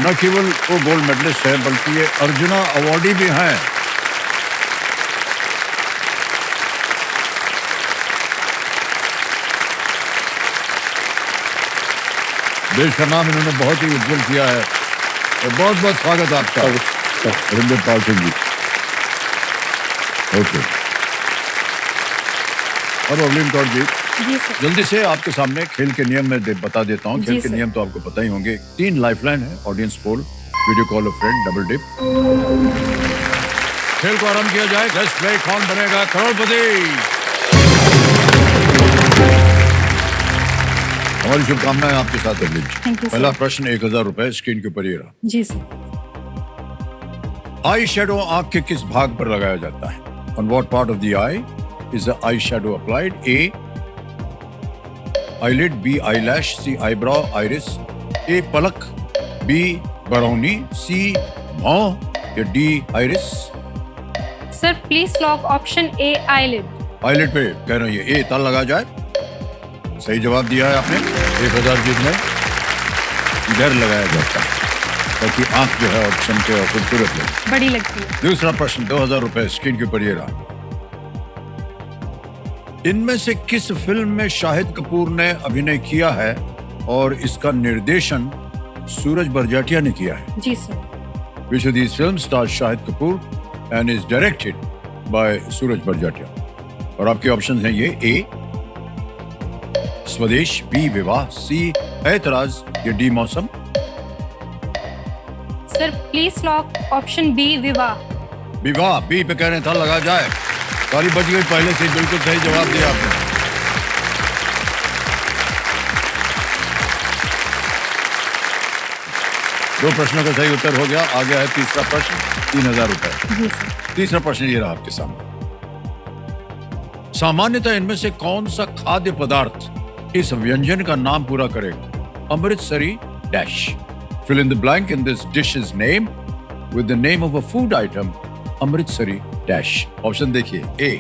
न केवल वो गोल्ड मेडलिस्ट है, बल्कि ये अर्जुना अवार्डी भी हैं। देश का नाम इन्होंने बहुत ही उज्जवल किया है और बहुत बहुत स्वागत है आपका हरिंदर पाल सिंह जी। ओके, अब अवलीन कौर जी, जी सर। जल्दी से आपके सामने खेल के नियम में बता देता हूँ। खेल जी के सर। नियम तो आपको पता ही होंगे। 3 लाइफलाइन है, audience poll, video call of friend, double dip. खेल को आरंभ किया जाए। गेस्ट प्ले, कौन बनेगा करोड़पति? हमारी शुभकामनाएं आपके साथ है अवलीन जी। Thank you, पहला sir। प्रश्न 1000 रुपए स्क्रीन के ऊपर ये रहा। जी सर। आई शेडो आंख के किस भाग पर लगाया जाता है? On what part of the eye is the eye shadow applied? A eyelid, B eyelash, C eyebrow iris, A पलक, बी बरौनी, सी भौं या D iris? Sir please lock option A eyelid. Eyelid पे कह रहे हैं, ए ताल लगा जाए। सही जवाब दिया है आपने। 1000 जीतने इधर लगाया जाता है ताकि आंख जो है और चमके और खूबसूरत लगे। बड़ी लगती है। दूसरा प्रश्न 2000 रुपए स्क्रीन के ऊपर ये रहा। इनमें से किस फिल्म में शाहिद कपूर ने अभिनय किया है और इसका निर्देशन सूरज बरजाटिया ने किया है? जी sir. Which of these films stars Shahid Kapoor and is directed by सूरज बरजाटिया? और आपके ऑप्शन हैं ये: ए स्वदेश, बी विवाह, सी ऐतराज या D Mausam? Sir please lock option B Vivah. Vivah B पे कह रहे था, लगा जाए। सारी बच गई पहले से, बिल्कुल सही जवाब दिया आपने। दो प्रश्नों का सही उत्तर हो गया। आ गया है तीसरा प्रश्न, 3000 रुपए। जी सर। तीसरा प्रश्न ये रहा आपके सामने। सामान्यतः इनमें से कौन सा खाद्य पदार्थ इस व्यंजन का नाम पूरा करेगा? Amritsari dash. Fill in the blank in this dish's name with the name of a food item Amritsari dash. Option देखिए: A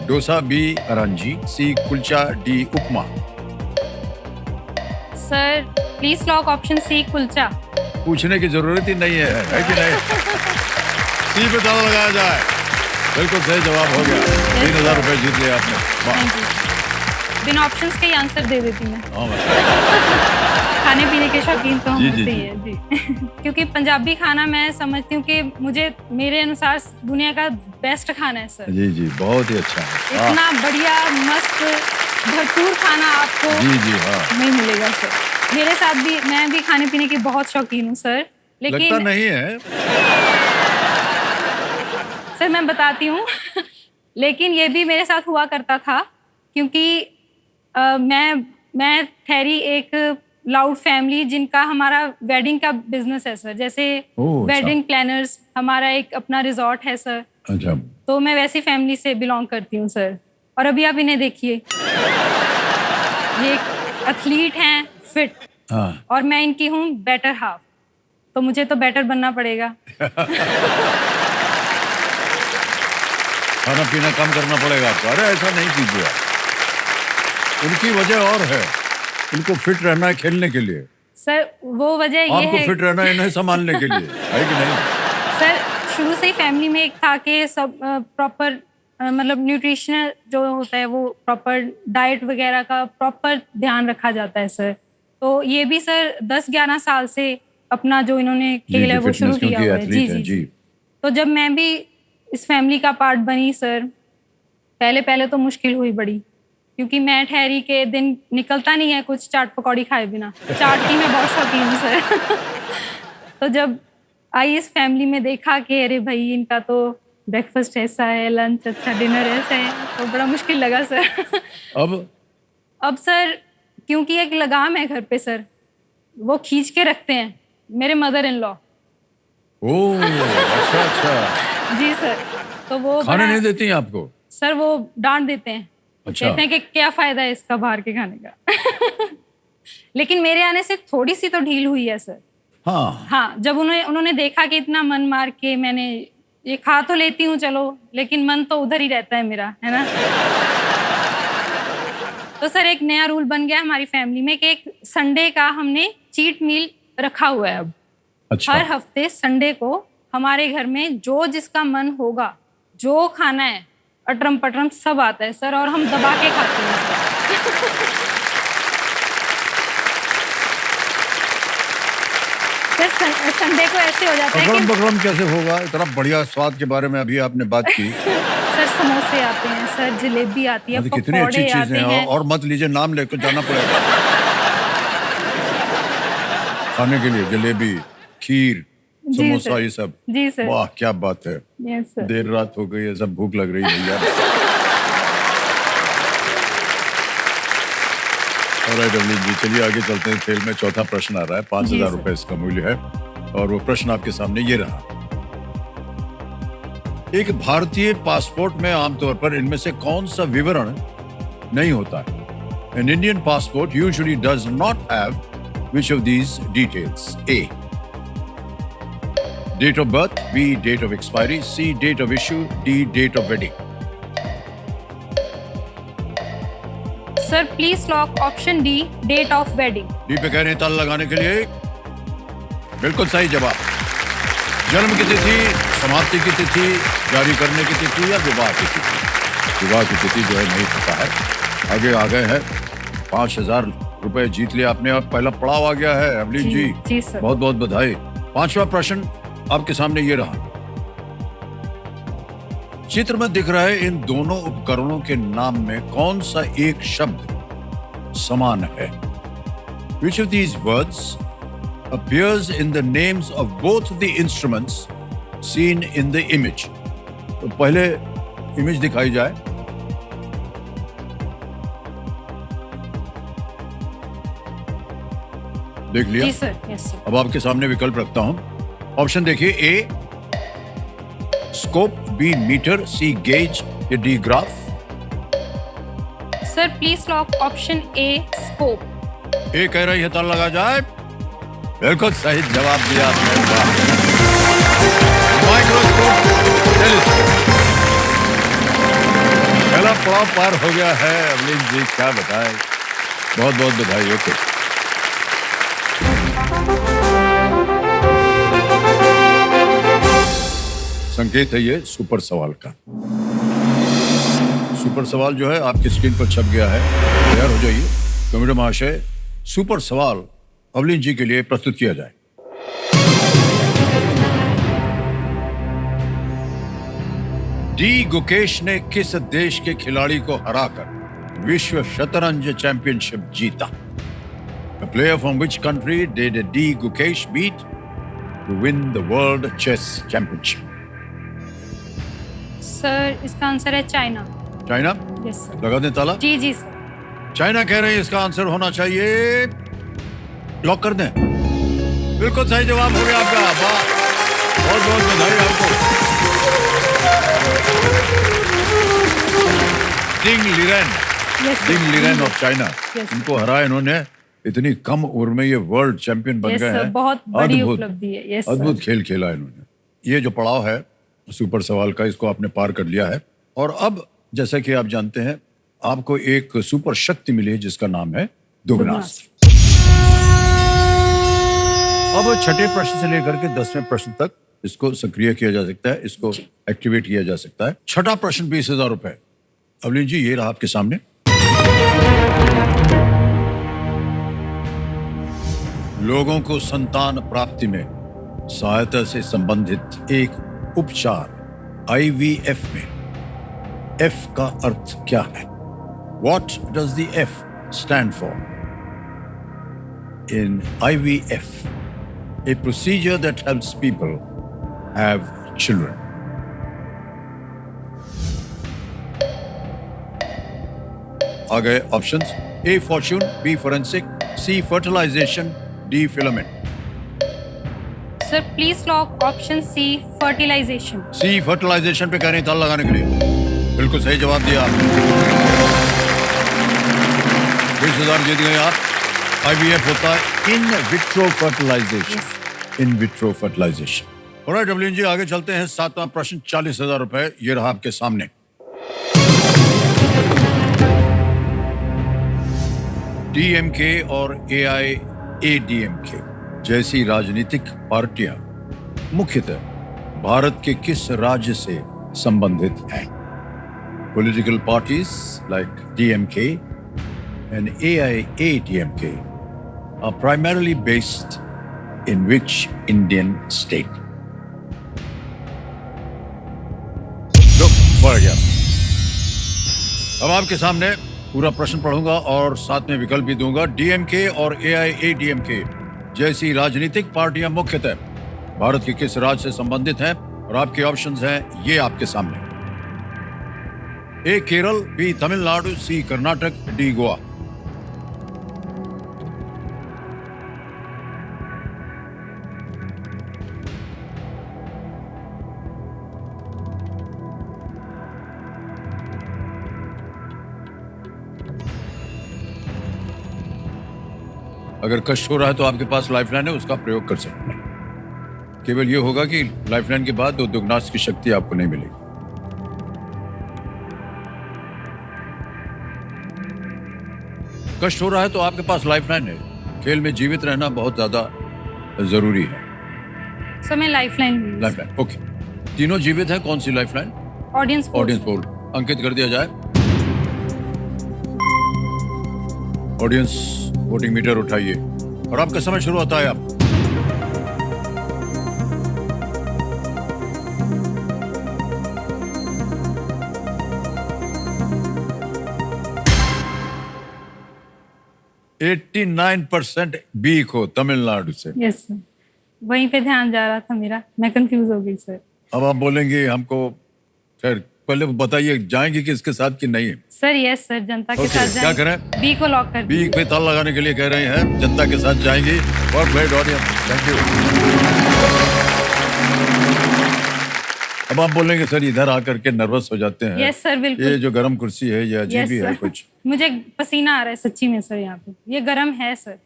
dosa, B arancini, C kulcha, D upma. Sir please lock option C kulcha. पूछने की जरूरत ही नहीं है कि नहीं? सी पे ताला लगाया जाए। बिल्कुल सही जवाब हो गया। 3000 रुपए जीत लिया आपने। वाह। Thank you. बिना ऑप्शंस के ही आंसर दे देती मैं। हाँ, बस। खाने पीने के शौकीन तो हम जी, होते जी, ही है जी। क्योंकि पंजाबी खाना मैं समझती हूँ कि मुझे, मेरे अनुसार दुनिया का बेस्ट खाना है सर। जी जी, बहुत ही अच्छा है। वाह। इतना बढ़िया मस्त भरपूर खाना आपको जी जी, हाँ। नहीं मिलेगा सर। मेरे साथ भी, मैं भी खाने पीने की बहुत शौकीन हूँ सर, लगता लेकिन नहीं है। सर मैं बताती हूँ लेकिन ये भी मेरे साथ हुआ करता था, क्योंकि मैं ठहरी एक लाउड फैमिली जिनका हमारा वेडिंग का बिजनेस है सर, जैसे ओह, अच्छा। वेडिंग प्लानर्स, हमारा एक अपना रिजॉर्ट है सर, अच्छा, तो मैं वैसी फैमिली से बिलोंग करती हूँ सर। और अभी आप इन्हें देखिए, ये एक एथलीट हैं, फिट, हाँ। और मैं इनकी हूँ बेटर हाफ, तो मुझे तो बेटर बनना पड़ेगा। खाना पीना कम करना पड़ेगा आपको। अरे ऐसा नहीं कीजिए आप। उनकी वजह और है, उनको फिट रहना है खेलने के लिए, सर वो वजह ये आपको है फिट रहना है इन्हें संभालने के लिए, है कि नहीं? सर शुरू से ही फैमिली में एक था कि सब प्रॉपर मतलब न्यूट्रिशनल जो होता है वो प्रॉपर डाइट वगैरह का प्रॉपर ध्यान रखा जाता है सर। तो ये भी सर 10-11 साल से अपना जो इन्होंने खेल है वो शुरू किया हुआ है। जी जी जी। तो जब मैं भी इस फैमिली का पार्ट बनी सर, पहले तो मुश्किल हुई बड़ी, क्योंकि मैं ठहरी के दिन निकलता नहीं है कुछ चाट पकौड़ी खाए बिना। चाट की मैं बहुत शौकीन हूँ सर। तो जब आई इस फैमिली में देखा कि अरे भाई इनका तो ब्रेकफास्ट ऐसा है, लंच अच्छा, डिनर ऐसा है, तो बड़ा मुश्किल लगा सर। अब सर क्योंकि एक लगाम है घर पे सर, वो खींच के रखते हैं मेरे मदर इन लॉ। ओह, अच्छा। जी सर। तो वो खाने नहीं देती हैं आपको? सर वो डांट देते हैं, अच्छा। कहते हैं कि क्या फायदा है इसका बाहर के खाने का। लेकिन मेरे आने से थोड़ी सी तो ढील हुई है सर। हाँ, जब उन्होंने देखा कि इतना मन मार के मैंने ये खा तो लेती हूँ चलो, लेकिन मन तो उधर ही रहता है मेरा, है ना। तो सर एक नया रूल बन गया हमारी फैमिली में कि एक संडे का हमने चीट मील रखा हुआ है अब। अच्छा। हर हफ्ते संडे को हमारे घर में जो जिसका मन होगा, जो खाना है, अटरम पटरम सब आता है सर, और हम दबा के खाते हैं सर। संडे को ऐसे हो जाता है कि बकरम कैसे होगा? इतना बढ़िया स्वाद के बारे में अभी आपने बात की। सर समोसे आते हैं सर, जलेबी आती है, कितनी अच्छी चीजें हैं, और मत लीजिए, नाम लेकर जाना पड़ेगा खाने के लिए। जलेबी, खीर, समोसा, ये सब। जी सर। वाह क्या बात है। Yes sir. देर रात हो गई है, सब भूख लग रही है भैया। ऑलराइट अवनीत जी, चलिए आगे चलते हैं। खेल में चौथा प्रश्न आ रहा है, 5,000 रुपए इसका मूल्य है, और वो प्रश्न आपके सामने ये रहा। एक भारतीय पासपोर्ट में आमतौर पर इनमें से कौन सा विवरण नहीं होता है? An Indian passport usually does not have which of these details? A. Date of birth, B. Date of expiry, C. Date of issue, D. Date of wedding. Sir please lock option D, date of wedding. D पे कह रहे हैं ताला लगाने के लिए। बिल्कुल सही जवाब। जन्म की तिथि, समाप्ति की तिथि, जारी करने की तिथि या विवाह की तिथि? विवाह की तिथि जो है नहीं पता है। आगे आ गए हैं, 5,000 रुपए जीत लिया आपने, और पहला पड़ाव आ गया है अवनीत जी। जी सर। बहुत बहुत बधाई। 5वां प्रश्न आपके सामने ये रहा। चित्र में दिख रहा है, इन दोनों उपकरणों के नाम में कौन सा एक शब्द समान है? Which of these words appears in the names of both the instruments seen in the image? तो पहले इमेज दिखाई जाए। देख लिया? जी सर। Yes sir. अब आपके सामने विकल्प रखता हूं। ऑप्शन देखिए। A scope, B meter, C gauge, या D graph. Sir please lock option A, scope. A कह रही है ताला लगा जाए। बिल्कुल सही जवाब दिया आपने। Microscope, telescope. पहला पड़ाव पार हो गया है अवनीत जी, क्या बताएं। बहुत बहुत बधाई। ओके, संकेत है ये सुपर सवाल का। सुपर सवाल जो है आपकी स्क्रीन पर छप गया है, तैयार हो जाइए। कंप्यूटर महाशय, सुपर सवाल अवनीत जी के लिए प्रस्तुत किया जाए। डी गुकेश ने किस देश के खिलाड़ी को हराकर विश्व शतरंज चैंपियनशिप जीता? A player from which country did D. Gukesh beat to win the World Chess Championship? Sir इसका आंसर है चाइना। चाइना? Yes sir. लगा दें ताला? जी जी सर। चाइना कह रहे हैं इसका आंसर होना चाहिए। लॉक कर दें। बिल्कुल सही जवाब हो गया आपका। वाह, बहुत बहुत बधाई आपको। Ding Liren, yes sir. Ding Liren of China, Yes, इनको हराया इन्होंने। इतनी कम उम्र में ये वर्ल्ड चैंपियन बन यस गए सर, हैं। बहुत बड़ी अद्भुत, उपलब्धि है। यस अद्भुत सर। खेल खेला इन्होंने। ये जो पड़ाव है सुपर सवाल का, इसको आपने पार कर लिया है। और अब जैसा कि आप जानते हैं, आपको एक सुपर शक्ति मिली है जिसका नाम है दुगनास्त्र। अब छठे प्रश्न से लेकर के 10वें प्रश्न तक इसको सक्रिय किया जा सकता है, इसको एक्टिवेट किया जा सकता है। छठा प्रश्न 20,000 रुपए। अवलीन जी, ये रहा आपके सामने। लोगों को संतान प्राप्ति में सहायता से संबंधित एक उपचार IVF में F का अर्थ क्या है? What does the F stand for? In IVF, a procedure that helps people have children. आ गए ऑप्शंस। A fortune, B forensic, C fertilization, D filament. Sir please lock option C fertilization. C fertilization पे कह रहे हैं ताला लगाने के लिए। बिल्कुल सही जवाब दिया आपने। 20,000 जीत गए आप। IVF होता है in vitro fertilization. In vitro fertilization. Alright W ji, आगे चलते हैं। 7वां प्रश्न 40,000 रुपए। ये रहा आपके सामने। DMK और AIADMK जैसी राजनीतिक पार्टियां मुख्यतः भारत के किस राज्य से संबंधित हैं? Political parties like DMK and AIADMK are primarily based in which Indian state? लो, बढ़ गया। अब आपके सामने पूरा प्रश्न पढ़ूंगा और साथ में विकल्प भी दूंगा। DMK और AIADMK जैसी राजनीतिक पार्टियां मुख्यतः भारत के किस राज्य से संबंधित हैं? और आपके ऑप्शंस हैं ये आपके सामने। A Kerala, B Tamil Nadu, C Karnataka, D Goa. अगर कष्ट हो रहा है तो आपके पास लाइफलाइन है, उसका प्रयोग कर सकते हैं। केवल ये होगा कि लाइफलाइन के बाद दुगनास्त्र की शक्ति आपको नहीं मिलेगी। कष्ट हो रहा है तो आपके पास लाइफलाइन है। खेल में जीवित रहना बहुत ज्यादा जरूरी है। सर मैं लाइफलाइन। Lifeline, okay. तीनों जीवित है। कौन सी लाइफलाइन? ऑडियंस ऑडियंस पोल अंकित कर दिया जाए। ऑडियंस वोटिंग मीटर उठाइए और आपका समय शुरू होता है। आप 89% बी को तमिलनाडु से। यस सर, वहीं पे ध्यान जा रहा था मेरा, मैं कंफ्यूज हो गई सर। अब आप बोलेंगे हमको, खैर पहले बताइए जाएंगे कि इसके साथ कि नहीं? सर यस सर, जनता के Okay, साथ क्या जाएंगे। करें? बी को लॉक कर बी दीजिए। पे ताला लगाने के लिए कह रहे हैं, जनता के साथ जाएंगी। और ग्रेट ऑडियंस, थैंक यू। अब आप बोलेंगे सर इधर आकर के नर्वस हो जाते हैं। यस सर, बिल्कुल। ये जो गरम कुर्सी है ये अजीब यस ही है सर, कुछ। मुझे पसीना आ रहा है सच्ची में सर, यहाँ पे ये गर्म है सर।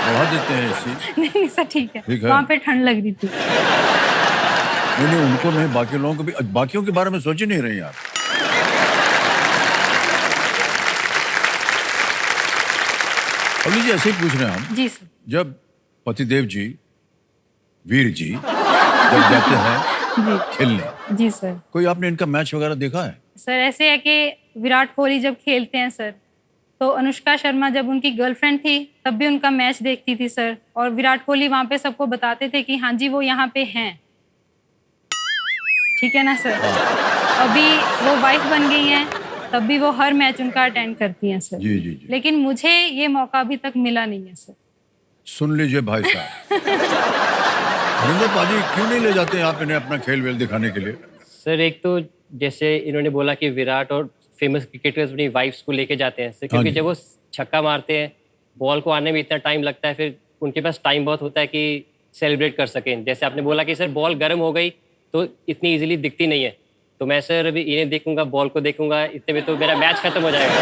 बढ़ा देते हैं इसी। नहीं नहीं सर, ठीक ठीक है, है। वहाँ पे ठंड लग रही थी। नहीं उनको नहीं, बाकी लोगों को भी। बाकियों के बारे में सोच ही नहीं रही आप। अभी जी ऐसे ही पूछ रहे हैं हम। जी सर। जब पतिदेव जी, वीर जी जब जाते हैं जी खेलने, जी सर। कोई आपने इनका मैच वगैरह देखा है? सर ऐसे है कि विराट कोहली जब खेलते हैं सर, तो अनुष्का शर्मा जब उनकी गर्लफ्रेंड थी तब भी उनका मैच देखती थी सर। और विराट कोहली वहाँ पे सबको बताते थे कि हाँ जी वो यहाँ पे हैं, ठीक है ना सर। अभी वो वाइफ बन गई हैं तब भी वो हर मैच उनका अटेंड करती हैं सर। जी जी जी, लेकिन मुझे ये मौका अभी तक मिला नहीं है सर। सुन लीजिए भाई साहब। हरिंदर पाजी क्यों नहीं ले जाते आप इन्हें अपना खेल वेल दिखाने के लिए? सर एक तो जैसे इन्होंने बोला कि विराट और फेमस क्रिकेटर्स अपनी वाइफ्स को लेके जाते हैं सर, क्योंकि हाँ जी। जब वो छक्का मारते हैं बॉल को आने में इतना टाइम लगता है, फिर उनके पास टाइम बहुत होता है कि सेलिब्रेट कर सकें। जैसे आपने बोला कि सर बॉल गर्म हो गई तो इतनी इजीली दिखती नहीं है, तो मैं सर अभी इन्हें देखूंगा, बॉल को देखूंगा, इतने में तो मेरा मैच खत्म हो जाएगा।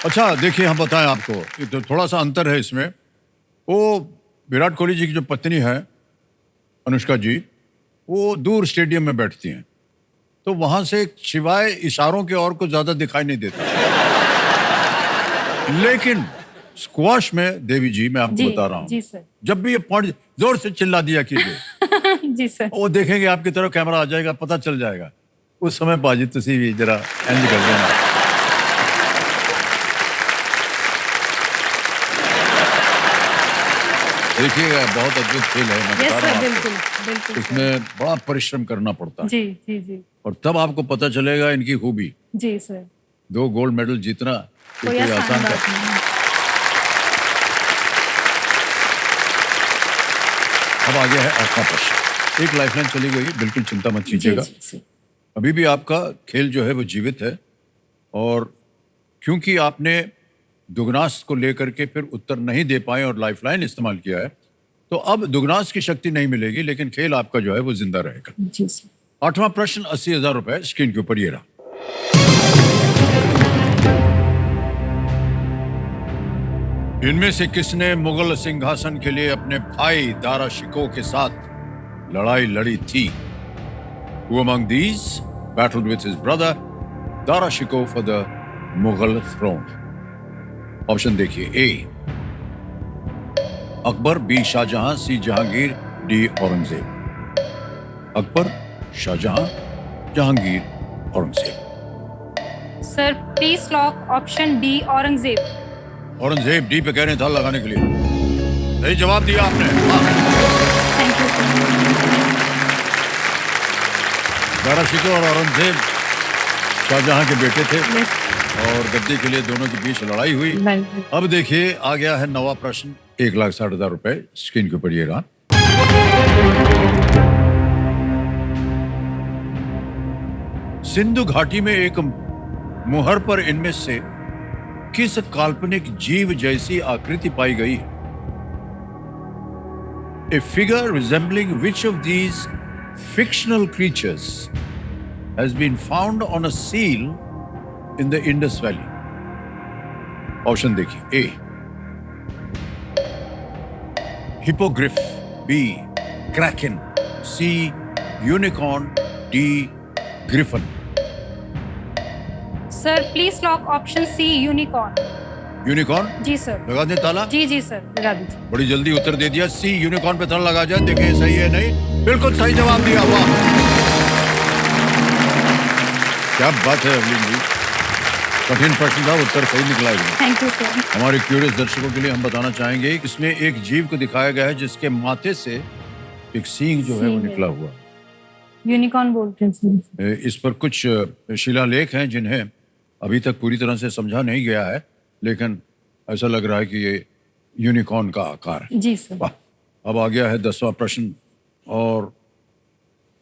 अच्छा देखिए, हम बताएं आपको, ये तो थोड़ा सा अंतर है इसमें। वो विराट कोहली जी की जो पत्नी है अनुष्का जी, वो दूर स्टेडियम में बैठती हैं, तो वहां से सिवाय इशारों के और कुछ ज्यादा दिखाई नहीं देता। लेकिन स्क्वाश में देवी जी, मैं आपको जी बता रहा हूँ, जी सर। जब भी ये पॉइंट जोर से चिल्ला दिया कीजिए, जी सर। वो देखेंगे आपकी तरफ कैमरा आ जाएगा, पता चल जाएगा। उस समय बाजी तुसी भी जरा एंज कर देना। देखिएगा, बहुत अद्भुत खेल है, मैं यस बता रहा सर, हूँ आपको। बिल्कुल बिल्कुल सर। इसमें बड़ा परिश्रम करना पड़ता है जी जी जी और तब आपको पता चलेगा इनकी खूबी। जी सर। 2 गोल्ड मेडल जीतना ये कोई कोई आसान आसान बात बात नहीं। नहीं है। अब आगे है आपका प्रश्न। एक लाइफलाइन चली गई, बिल्कुल चिंता मत कीजिएगा। जी, जी, जी। अभी भी आपका खेल जो है वो जीवित है, और क्योंकि आपने दुगनास को लेकर के फिर उत्तर नहीं दे पाए और लाइफलाइन इस्तेमाल किया है, तो अब दुगनास की शक्ति नहीं मिलेगी, लेकिन खेल आपका जो है वो जिंदा रहेगा। जी सर। 8वां प्रश्न 80,000 रुपए स्क्रीन के ऊपर ये रहा। इनमें से किसने मुगल सिंहासन के लिए अपने भाई दारा शिकोह के साथ लड़ाई लड़ी थी? Who among these battled with his brother Dara Shikoh for the Mughal throne? Option देखिए। A Akbar, B Shahjahan, C Jahangir, D Aurangzeb. Akbar, Shahjahan, Jahangir, Aurangzeb. Sir please lock option D Aurangzeb. Aurangzeb D पे कह रहे हैं था लगाने के लिए। सही जवाब दिया आपने, वाह। Thank you sir. Dara Shikoh और औरंगजेब शाहजहां के बेटे थे, यस और गद्दी के लिए दोनों के बीच लड़ाई हुई। बिल्कुल। अब देखिए, आ गया है 9वां प्रश्न, 1,60,000 रुपए स्क्रीन के ऊपर ये रहा। सिंधु घाटी में एक मुहर पर इनमें से किस काल्पनिक जीव जैसी आकृति पाई गई है? A figure resembling which of these fictional creatures has been found on a seal in the Indus Valley? Option देखिए। A hippogriff, B kraken, C unicorn, D griffin. Sir please lock option C unicorn. Unicorn जी सर। लगा दे ताला। जी जी सर, लगा दीजिए। बड़ी जल्दी उत्तर दे दिया। सी यूनिकॉर्न पे ताला लगा जाए, देखिए सही है नहीं। बिल्कुल सही जवाब दिया, वाह क्या बात है अवलीन जी। कठिन प्रश्न था, उत्तर सही निकला है। Thank you sir. हमारे क्यूरियस दर्शकों के लिए हम बताना चाहेंगे, इसमें एक जीव को दिखाया गया है जिसके माथे से एक सींग जो है वो सींग है। निकला हुआ। यूनिकॉर्न बोलते हैं सर। इस पर कुछ शिलालेख हैं जिन्हें अभी तक पूरी तरह से समझा नहीं गया है, लेकिन ऐसा लग रहा है कि ये यूनिकॉर्न का आकार है। जी सर। वाह। अब आ गया है 10वां प्रश्न, और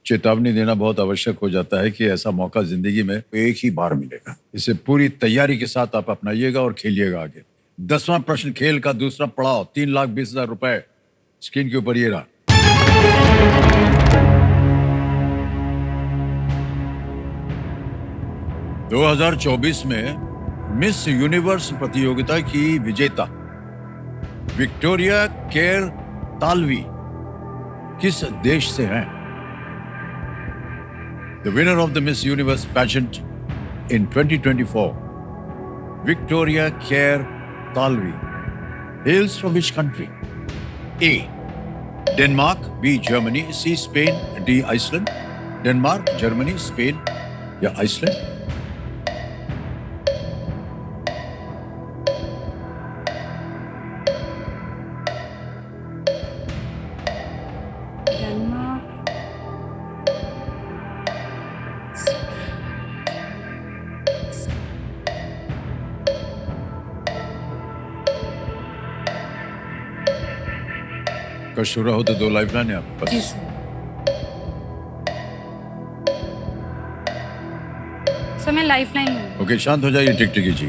चेतावनी देना बहुत आवश्यक हो जाता है कि ऐसा मौका जिंदगी में एक ही बार मिलेगा। इसे पूरी तैयारी के साथ आप अपनाइएगा और खेलिएगा आगे। 10वां प्रश्न खेल का दूसरा पड़ाव, 3,20,000 रुपए स्क्रीन के ऊपर ये रहा। 2024 में मिस यूनिवर्स प्रतियोगिता की विजेता विक्टोरिया केर तालवी किस देश से हैं? The winner of the Miss Universe pageant in 2024, Victoria Kerr Talvi, hails from which country? A. Denmark, B. Germany, C. Spain, D. Iceland. Denmark, Germany, Spain या Iceland? कष्ट हो रहा हो तो 2 लाइफलाइन है आपके जी पास। सर। सर मैं लाइफलाइन लूंगी। ओके, शांत हो जाइए टिकटिकी जी।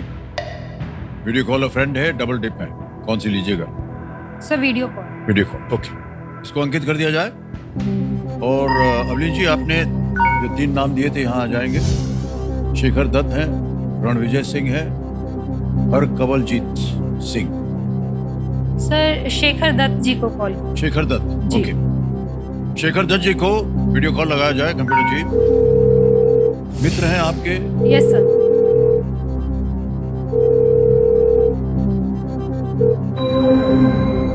वीडियो कॉल अ फ्रेंड है, डबल डिप है, कौन सी लीजिएगा? Sir video call. Video call, okay. इसको अंकित कर दिया जाए। और अवलीन जी, आपने जो 3 नाम दिए थे यहाँ आ जाएंगे। शेखर दत्त हैं, रणविजय सिंह है, हरकवलजीत सिंह। सर शेखर दत्त जी को कॉल। शेखर दत्त, जी। ओके। शेखर दत्त जी को वीडियो कॉल लगाया जाए। कंप्यूटर जी, मित्र हैं आपके? Yes sir.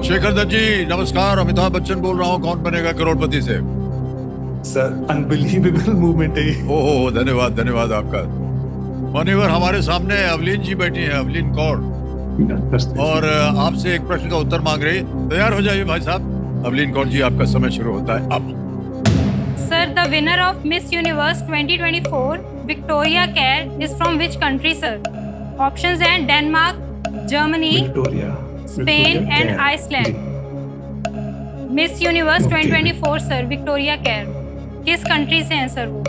शेखर दत्त जी नमस्कार, अमिताभ बच्चन बोल रहा हूँ, कौन बनेगा करोड़पति से। सर अनबिलीवेबल मूवमेंट है। ओहो, धन्यवाद धन्यवाद आपका। मान्यवर, हमारे सामने अवलीन जी बैठी हैं, अवलीन कौर, और आपसे एक प्रश्न का उत्तर मांग रही। तैयार हो जाइए भाई साहब। अवलीन कौर जी, आपका समय शुरू होता है अब। Sir the winner of Miss Universe 2024 Victoria Kjaer is from which country sir? Options हैं Denmark, Germany, Victoria, Spain and Iceland. Miss Universe 2024 sir Victoria Kjaer किस कंट्री से हैं सर वो?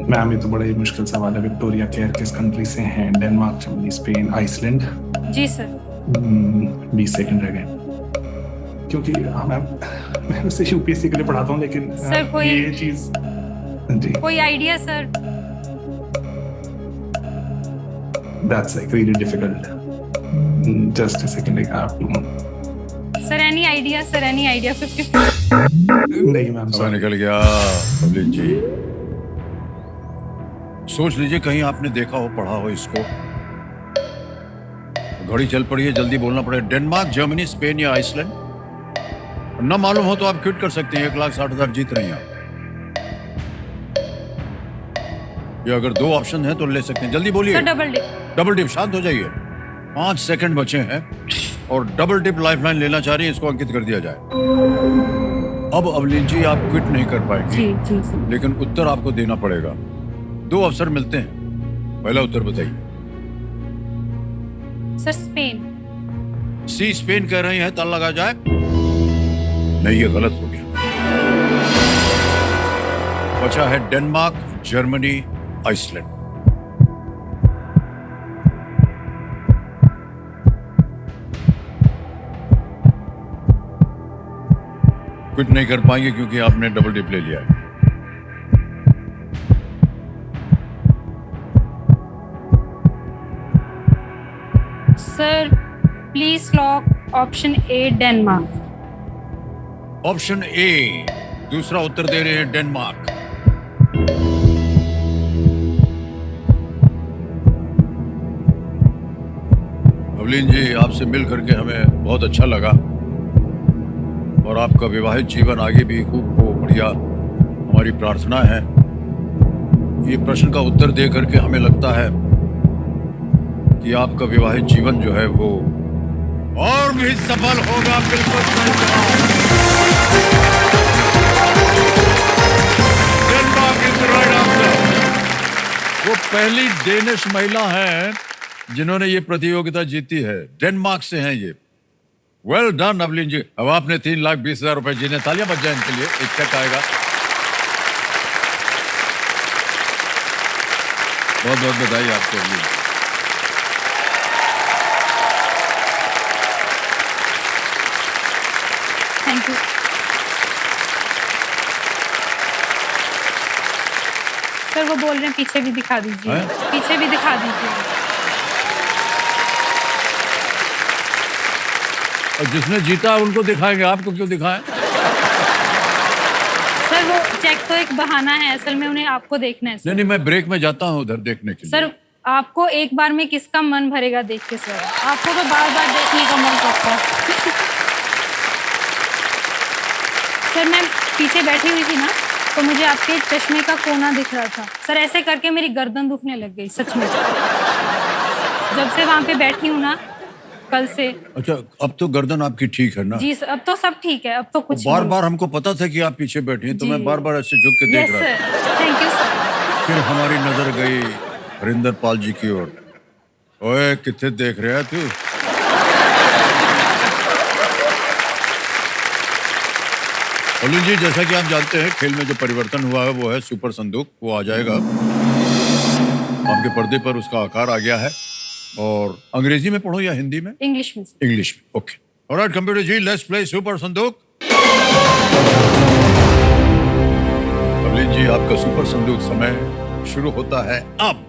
मैम ये तो बड़ा ही मुश्किल सवाल है। विक्टोरिया केयर किस कंट्री से हैं? Denmark, Germany, Spain, Iceland. जी सर। 20 सेकंड रह गए। क्योंकि हाँ मैम, मैं उसे यूपीएससी के लिए पढ़ाता हूँ, लेकिन सर, कोई- ये चीज जी, कोई idea sir? That's like really difficult. Just a second, I have to. Sir any idea sir, any idea? 50 नहीं मैम, समय सॉरी। निकल गया। अवलीन जी, सोच लीजिए, कहीं आपने देखा हो, पढ़ा हो इसको। घड़ी चल पड़ी है, जल्दी बोलना पड़ेगा। डेनमार्क, जर्मनी, स्पेन या आइसलैंड। न मालूम हो तो आप क्विट कर सकते हैं। 1,60,000 जीत रही हैं आप। या अगर 2 ऑप्शन है तो ले सकते हैं। जल्दी बोलिए। Sir double dip. Double dip, शांत हो जाइए। 5 सेकंड बचे हैं और डबल डिप लाइफलाइन लेना चाह रही है, इसको अंकित कर दिया जाए। अब अवलीन जी, आप क्विट नहीं कर पाएंगे, जी जी सर। लेकिन उत्तर आपको देना पड़ेगा। 2 अवसर मिलते हैं। पहला उत्तर बताइए। Sir Spain. सी, स्पेन कह रही हैं, ताला लगा जाए। नहीं, ये गलत हो गया। बचा है डेनमार्क, जर्मनी, आइसलैंड। क्विट नहीं कर पाएंगे क्योंकि आपने डबल डिप ले लिया है। Sir please lock option A Denmark. Option A, दूसरा उत्तर दे रहे हैं डेनमार्क। अवलीन जी, आपसे मिल करके हमें बहुत अच्छा लगा, और आपका विवाहित जीवन आगे भी खूब हो, बढ़िया, हमारी प्रार्थना है। ये प्रश्न का उत्तर दे करके हमें लगता है कि आपका विवाहित जीवन जो है वो और भी सफल होगा। बिल्कुल सही जवाब। Denmark is the right answer. वो पहली डेनिश महिला है जिन्होंने ये प्रतियोगिता जीती है। डेनमार्क से हैं ये। वेल डन अवलीन जी। अब आपने 3,20,000 रुपए जीने। तालियां बज जाए इनके लिए। एक चेक आएगा। बहुत बहुत बधाई आपको अवलीन। Thank you sir. वो बोल रहे हैं पीछे भी दिखा दीजिए। हैं? पीछे भी दिखा दीजिए। और जिसने जीता उनको दिखाएंगे, आपको क्यों दिखाएं? सर वो चेक तो एक बहाना है, असल में उन्हें आपको देखना है नहीं सर। नहीं, मैं ब्रेक में जाता हूँ उधर देखने के लिए। सर आपको एक बार में किसका मन भरेगा देख के सर? आपको तो बार बार देखने का मन करता है। सर मैं पीछे बैठी हुई थी ना, तो मुझे आपके चश्मे का कोना दिख रहा था सर। ऐसे करके मेरी गर्दन दुखने लग गई सच में, जब से वहां पे बैठी हूँ ना, कल से। अच्छा, अब तो गर्दन आपकी ठीक है ना? जी सर, अब तो सब ठीक है, अब तो कुछ बार नहीं। बार हमको पता था कि आप पीछे बैठी हैं, तो जी। मैं बार बार ऐसे झुक के देख यस रहा था। Sir, thank you sir. फिर हमारी नजर गई हरिंदर पाल जी की ओर। ओए, कितने देख रहे हैं तू? अरुण जी, जैसा कि आप जानते हैं, खेल में जो परिवर्तन हुआ है वो है सुपर संदूक। वो आ जाएगा आपके पर्दे पर, उसका आकार आ गया है। और अंग्रेजी में पढ़ो या हिंदी में? इंग्लिश में। इंग्लिश में, okay. Alright computer ji, let's play super संदूक। अवलीन जी, आपका सुपर संदूक समय शुरू होता है अब।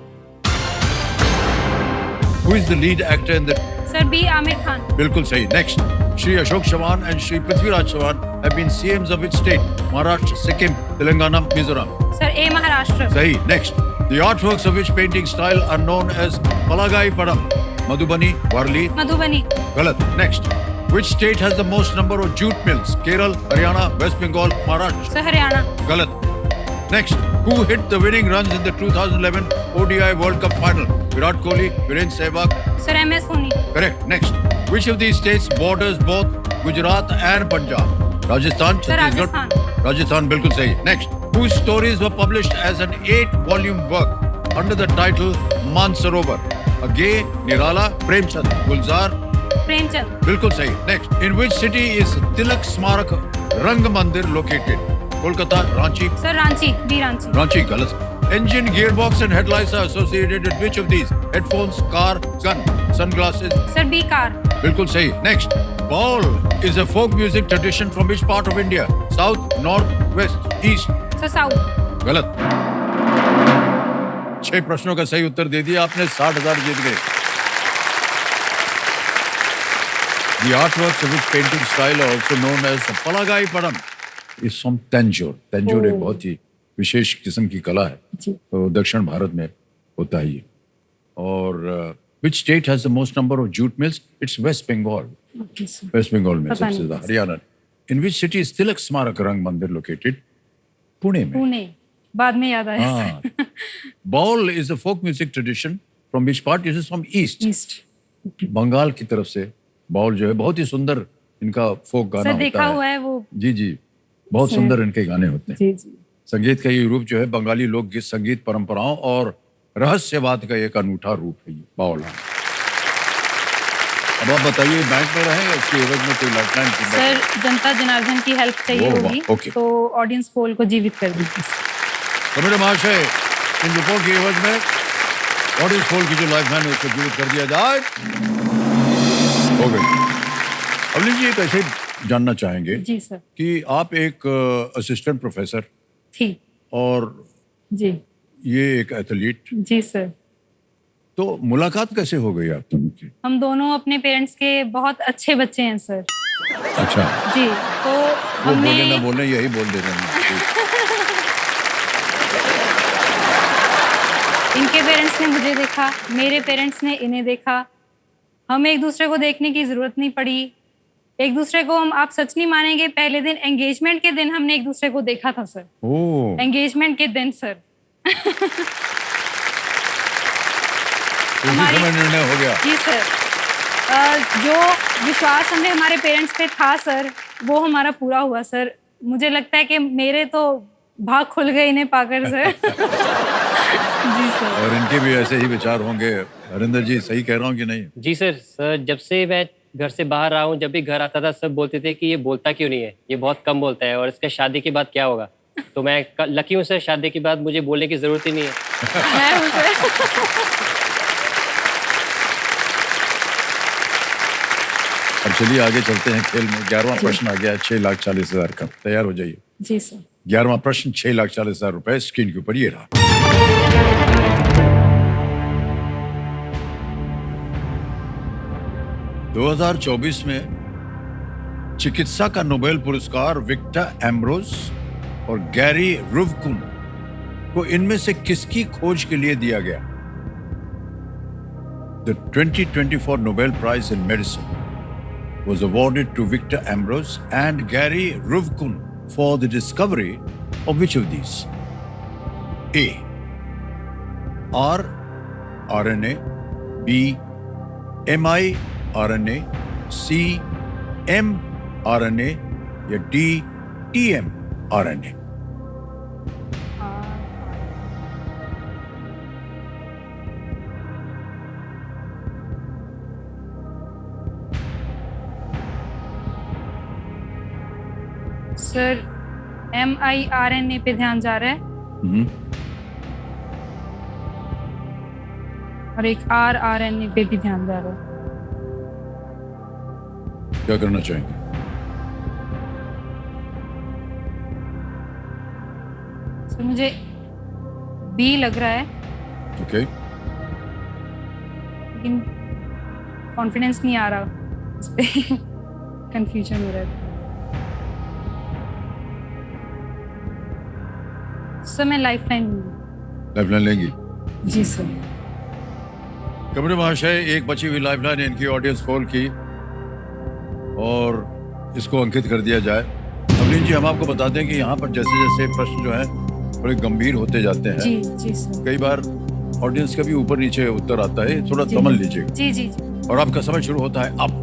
Who is the lead actor in the? Sir B Aamir Khan. बिल्कुल सही। Next, Shri Ashok Chauhan and Shri Prithviraj Chauhan have been CMs of which state? Maharashtra, Sikkim, Telangana, Mizoram. Sir A Maharashtra. सही। Next, the artworks of which painting style are known as Palagai Padam? Madhubani, Warli. Madhubani. गलत। Next, which state has the most number of jute mills? Kerala, Haryana, West Bengal, Maharashtra. Sir Haryana. गलत। Next, who hit the winning runs in the 2011 ODI World Cup final? Virat Kohli, Virendra Sehwag. Sir MS Dhoni. Correct. Next, which of these states borders both Gujarat and Punjab? Rajasthan, sir Chhattisgarh. Rajasthan. Rajasthan, बिल्कुल सही। Next, whose stories were published as an 8-volume work under the title Mansarovar? Agay, Nirala, Premchand, Gulzar. Premchand. बिल्कुल सही। Next, in which city is Tilak Smarak Rang Mandir located? Kolkata, Ranchi. Sir Ranchi, B Ranchi. Ranchi, गलत। Engine, gearbox and headlights are associated with which of these? Headphones, car, gun, sunglasses. Sir B car. बिल्कुल सही। Next, baul is a folk music tradition from which part of India? South, North, West, East. Sir south. गलत। 6 प्रश्नों का सही उत्तर दे दिया आपने, 60,000 जीत गए। The artworks of which painting style are also known as Palagai Padam is from Tanjore. Tanjore एक बहुत ही विशेष किस्म की कला है, तो दक्षिण भारत में होता है ये। और which state has the most number of jute mills? It's West Bengal. West Bengal में सबसे ज्यादा। Haryana. In which city is Tilak Smarak Rang Mandir located? Pune में। पुणे, बाद में याद आया। हाँ। Baul is a folk music tradition from which part? It is from East. East. Bengal की तरफ से बाउल जो है बहुत ही सुंदर इनका फोक गाना सर होता देखा है। हुआ है वो। जी जी, बहुत सुंदर इनके गाने होते हैं। जी जी। संगीत का ये रूप जो है बंगाली लोकगीत संगीत परंपराओं और रहस्यवाद का एक अनूठा रूप है ये बाउल। अब आप बताइए, बैंक में रहे या इसके एवज में कोई लाइफलाइन? सर जनता जनार्दन की हेल्प चाहिए वाह, होगी, ओके। तो ऑडियंस पोल को जीवित कर दीजिए। तो मेरे महाशय, इन रुपयों के एवज में ऑडियंस पोल की जो लाइफलाइन है उसको जीवित कर दिया जाए। हो गई। अवलीन जी, एक ऐसे जानना चाहेंगे जी सर। कि आप एक असिस्टेंट प्रोफेसर थी। और जी। ये एक एथलीट, जी सर। तो मुलाकात कैसे हो गई आप दोनों की? हम दोनों अपने पेरेंट्स के बहुत अच्छे बच्चे हैं सर। अच्छा, जी, तो वो हमने बोले ना बोले यही बोल दे रहे हैं। इनके पेरेंट्स ने मुझे देखा, मेरे पेरेंट्स ने इन्हें देखा। हमें एक दूसरे को देखने की जरूरत नहीं पड़ी। एक दूसरे को हम, आप सच नहीं मानेंगे, पहले दिन एंगेजमेंट के दिन हमने एक दूसरे को देखा था सर। ओह, एंगेजमेंट के दिन सर। उसी समय निर्णय हो गया। जी सर। जो विश्वास हमने हमारे पेरेंट्स पे था सर, वो हमारा पूरा हुआ सर। मुझे लगता है कि मेरे तो भाग खुल गए इन्हें पाकर सर। जी सर। और इनके भी ऐसे ही विचार होंगे। हरिंदर जी, सही कह रहा हूँ कि नहीं? जी सर। सर जब से मैं घर से बाहर रहा हूँ, जब भी घर आता था सब बोलते थे कि ये बोलता क्यों नहीं है, ये बहुत कम बोलता है और इसका शादी के बाद क्या होगा। तो मैं लकी हूँ सर, शादी के बाद मुझे बोलने की जरूरत ही नहीं है। मैं हूँ सर। अब चलिए आगे चलते हैं खेल में। 11वां प्रश्न आ गया है 6,40,000 का। तैयार हो जाइए। जी सर। 11वां प्रश्न 6,40,000 रुपए स्क्रीन के ऊपर ये रहा। 2024 में चिकित्सा का नोबेल पुरस्कार विक्टर एम्ब्रोस और गैरी रुवकुन को इनमें से किसकी खोज के लिए दिया गया? The 2024 Nobel Prize in Medicine was awarded to Victor Ambrose and Gary Ruvkun for the discovery of which of these? A. rRNA, B. miRNA, C. mRNA या D. tmRNA? सर mRNA पे ध्यान जा रहा है और एक rRNA पे भी ध्यान जा रहा है। क्या करना चाहेंगे? सर मुझे B लग रहा है, ओके, लेकिन कॉन्फिडेंस नहीं आ रहा इस पे कंफ्यूजन हो रहा है। सर मैं लाइफलाइन लाइफलाइन लेंगी? जी सर। कमरे महाशय, एक बची हुई लाइफलाइन इनकी ऑडियंस पोल की और इसको अंकित कर दिया जाए। अवलीन जी, हम आपको बता दें कि यहाँ पर जैसे जैसे प्रश्न जो है थोड़े गंभीर होते जाते हैं, जी जी सर। कई बार ऑडियंस का भी ऊपर नीचे उत्तर आता है, थोड़ा जी, समझ लीजिएगा। जी जी जी। और आपका समय शुरू होता है अब।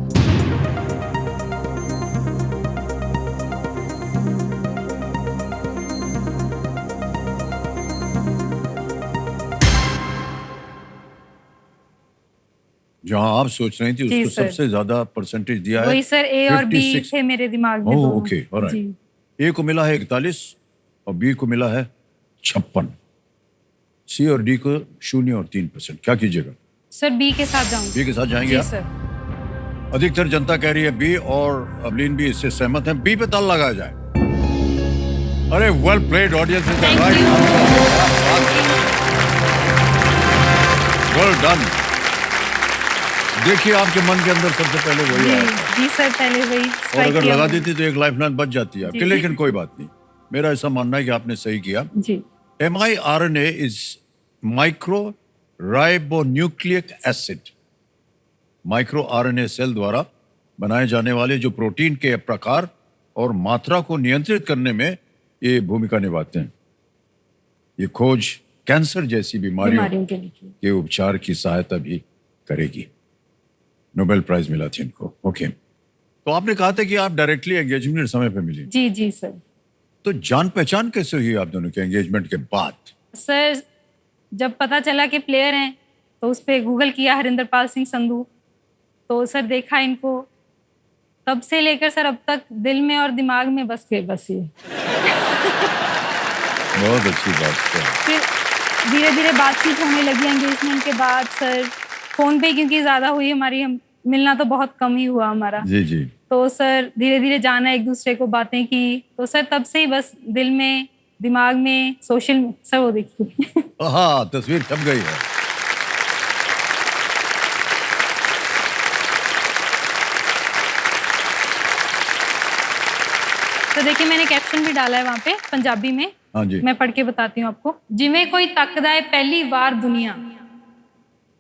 जहां आप सोच रही थी जी उसको सर। सबसे ज्यादा परसेंटेज दिया है वही सर, ए और बी 56। थे मेरे दिमाग में ओह, दोनों। Okay, alright. जी। ए को मिला है 41 और बी को मिला है 56। सी और डी को 0 और 3%। क्या कीजिएगा? सर बी के साथ जाऊंगी। बी के साथ जाएंगे जी आप? सर। अधिकतर जनता कह रही है बी और अवलीन भी इससे सहमत है। बी पे ताल लगाया जाए। अरे well played, audience is Thank right. you. Well done. देखिए, आपके मन के अंदर सबसे पहले वही जी आया था। जी सर, पहले वही और strike अगर किया लगा मैंने। देती तो एक लाइफलाइन बच जाती है आपकी, जी। लेकिन कोई बात नहीं। मेरा ऐसा मानना है कि आपने सही किया। जी mRNA is micro ribonucleic acid. Micro RNA cell द्वारा बनाए जाने वाले जो प्रोटीन के प्रकार और मात्रा को नियंत्रित करने में ये भूमिका निभाते हैं। ये खोज कैंसर जैसी बीमारियों के लिए की। के उपचार की सहायता भी करेगी। नोबेल प्राइज मिला था इनको। ओके, तो आपने कहा था कि आप डायरेक्टली एंगेजमेंट समय पे मिली, जी जी सर। तो जान पहचान कैसे हुई आप दोनों के एंगेजमेंट के बाद? सर जब पता चला कि प्लेयर हैं तो उस पर गूगल किया हरिंदर पाल सिंह संधू, तो सर देखा इनको, तब से लेकर सर अब तक दिल में और दिमाग में बस ये बहुत अच्छी बात है। फिर धीरे धीरे बातचीत होने लगी एंगेजमेंट के बाद सर। फोन पे क्योंकि ज्यादा हुई हमारी, हम मिलना तो बहुत कम ही हुआ हमारा, जी जी। तो सर धीरे धीरे जाना एक दूसरे को, बातें की, तो सर तब से ही बस दिल में दिमाग में सोशल में सर वो देखिए। हाँ, तस्वीर छप गई है। तो देखिए मैंने कैप्शन भी डाला है वहाँ पे पंजाबी में। हाँ जी। मैं पढ़ के बताती हूँ आपको। जिमें कोई तकदा है पहली बार दुनिया,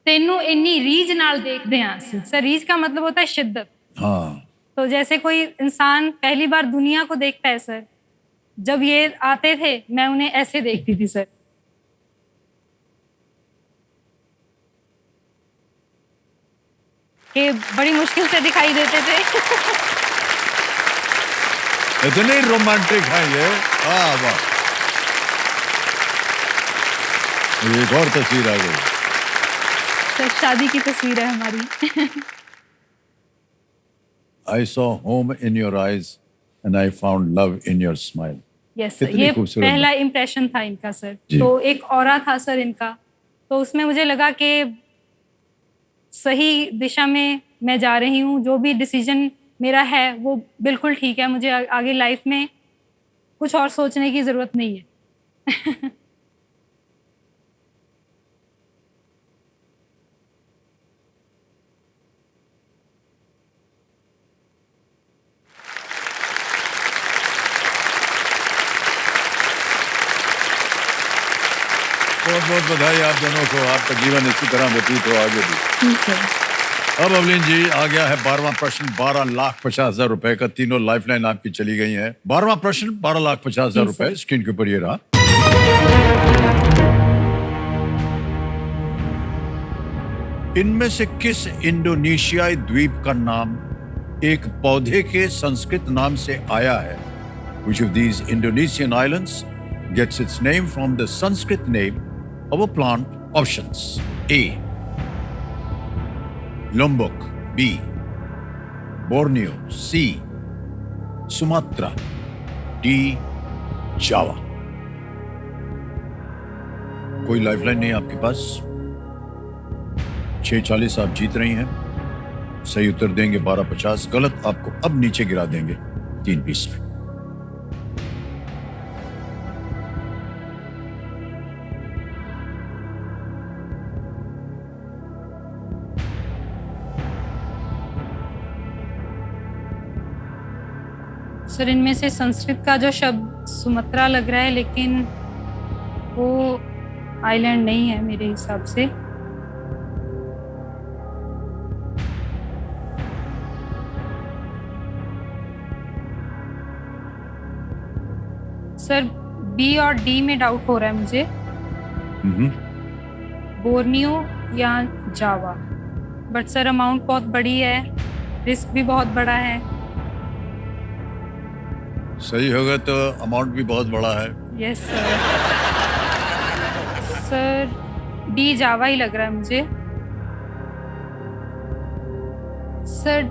तेनू इन्नी रीझ नाल देखदे हां असीं। सर रीझ का मतलब होता है शिद्दत। हाँ, तो जैसे कोई इंसान पहली बार दुनिया को देखता है सर, जब ये आते थे मैं उन्हें ऐसे देखती थी सर। कि बड़ी मुश्किल से दिखाई देते थे। इतने रोमांटिक है ये। वाह वाह, एक और तस्वीर आ गई। सर शादी की तस्वीर है हमारी। I saw home in your eyes and I found love in your smile. Yes sir, कितनी ये खूबसूरत पहला इम्प्रेशन था इनका सर। जी। तो एक ऑरा था सर इनका, तो उसमें मुझे लगा कि सही दिशा में मैं जा रही हूँ, जो भी डिसीजन मेरा है वो बिल्कुल ठीक है, मुझे आगे लाइफ में कुछ और सोचने की जरूरत नहीं है। बहुत बहुत बधाई आप दोनों को, आपका जीवन इसी तरह व्यतीत हो आगे भी। अब अवलीन जी आ गया है 12वां प्रश्न, 12,50,000 रुपए का। तीनों लाइफलाइन आपकी चली गई हैं। 12वां प्रश्न 12,50,000 रुपए स्क्रीन के ऊपर ये रहा। इनमें से किस इंडोनेशियाई द्वीप का नाम एक पौधे के संस्कृत नाम से आया है? Which of these Indonesian islands gets its name from the Sanskrit name of a plant? Options: A. Lombok, B. Borneo, C. Sumatra, D. जावा। कोई लाइफलाइन नहीं है आपके पास। 6:40 आप जीत रही हैं। सही उत्तर देंगे 12:50, गलत आपको अब नीचे गिरा देंगे 3:20 में। सर इनमें से संस्कृत का जो शब्द सुमत्रा लग रहा है, लेकिन वो आइलैंड नहीं है मेरे हिसाब से। सर बी और डी में डाउट हो रहा है मुझे। बोर्नियो या जावा, बट सर अमाउंट बहुत बड़ी है, रिस्क भी बहुत बड़ा है। सही होगा तो अमाउंट भी बहुत बड़ा है। Yes sir. सर डी जावा ही लग रहा है मुझे। सर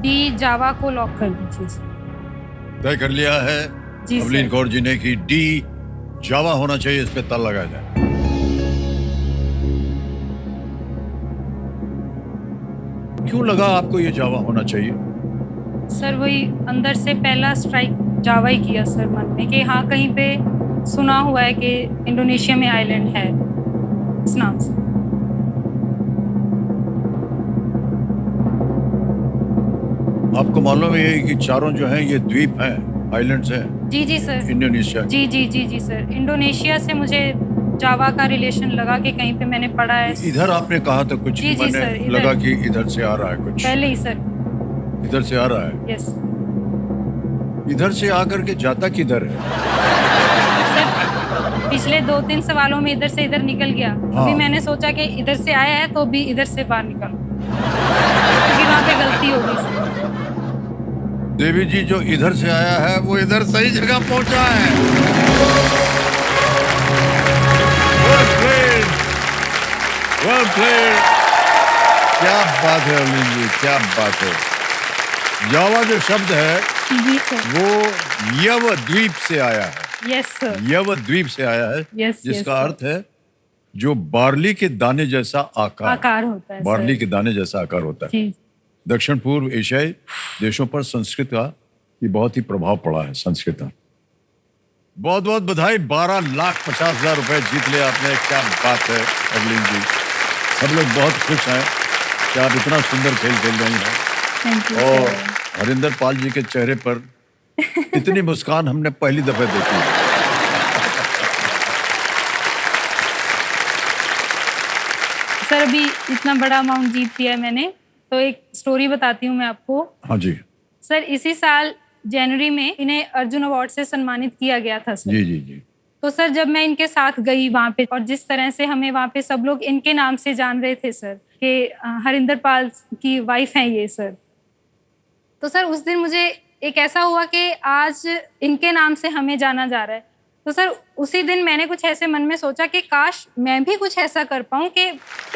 डी जावा को लॉक कर दीजिए सर। तय कर लिया है जी अवलीन सर। कौर जी ने कि डी जावा होना चाहिए, इस पे ताला लगाया जाए। क्यों लगा आपको ये जावा होना चाहिए? सर वही अंदर से पहला स्ट्राइक जावा ही किया सर मन में कि हाँ कहीं पे सुना हुआ है कि इंडोनेशिया में आइलैंड है इस नाम से। आपको मालूम है कि चारों जो हैं ये द्वीप हैं, आइलैंड्स हैं जी जी सर। इंडोनेशिया के। जी जी जी जी सर। इंडोनेशिया से मुझे जावा का रिलेशन लगा कि कहीं पे मैंने पढ़ा है। इधर आपने कहा था कुछ, जी, जी, मैंने सर, इधर। लगा कि इधर से आ रहा है कुछ। पहले ही सर। इधर से आ रहा है। यस इधर से आकर के जाता किधर है? सर। पिछले 2-3 सवालों में इधर से इधर निकल गया। हाँ। अभी मैंने सोचा कि इधर से आया है तो भी इधर से बाहर निकल, क्योंकि वहाँ पे गलती हो गई सर। देवी जी जो इधर से आया है वो इधर सही जगह पहुंचा है। Well played. Well played. क्या बात है अरविंद जी, क्या बात है। जावा जो शब्द है जी सर। वो यव द्वीप से आया है। Yes sir. यव द्वीप से आया है, यस जिसका अर्थ है जो बार्ली के दाने जैसा आकार होता है बार्ली सर। के दाने जैसा आकार होता है। जी दक्षिण पूर्व एशियाई देशों पर संस्कृत का ये बहुत ही प्रभाव पड़ा है। संस्कृत का बहुत बहुत बधाई। 12,50,000 रुपए जीत लिया आपने। क्या बात है अवलीन जी, सब लोग बहुत खुश हैं कि आप इतना सुंदर खेल खेल रही हैं। थैंक यू और सर। हरिंदर पाल जी के चेहरे पर इतनी मुस्कान हमने पहली दफे देखी है। सर अभी इतना बड़ा अमाउंट जीत लिया है मैंने, तो एक स्टोरी बताती हूँ मैं आपको। हाँ जी सर इसी साल जनवरी में इन्हें अर्जुन अवार्ड से सम्मानित किया गया था सर। जी जी जी। तो सर जब मैं इनके साथ गई वहाँ पे, और जिस तरह से हमें वहाँ पे सब लोग इनके नाम से जान रहे थे सर कि हरिंदर पाल की वाइफ हैं ये सर, तो सर उस दिन मुझे एक ऐसा हुआ कि आज इनके नाम से हमें जाना जा रहा है। तो सर उसी दिन मैंने कुछ ऐसे मन में सोचा कि काश मैं भी कुछ ऐसा कर पाऊँ कि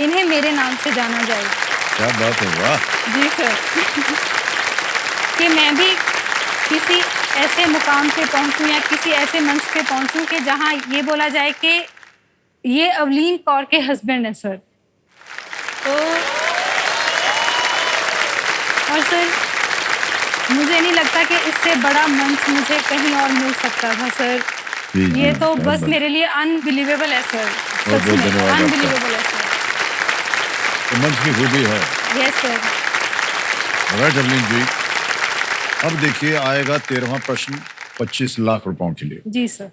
इन्हें मेरे नाम से जाना जाए। क्या बात है, वाह। जी सर। कि मैं भी किसी ऐसे मुकाम पे पहुंचूं या किसी ऐसे मंच पे पहुंचूं कि जहां ये बोला जाए कि ये अवलीन कौर के हस्बैंड है सर। तो और सर मुझे नहीं लगता कि इससे बड़ा मंच मुझे कहीं और मिल सकता था सर। जी, जी, ये तो बहुत बस बहुत। मेरे लिए अनबिलीवेबल है सर। बहुत सच बहुत में धन्यवाद आपका। अनबिलीवेबल है सर। तो मंच की खूबी है। Yes sir. राइट अवलीन जी, अब देखिए आएगा 13वां प्रश्न 25 लाख रुपयों के लिए। जी सर।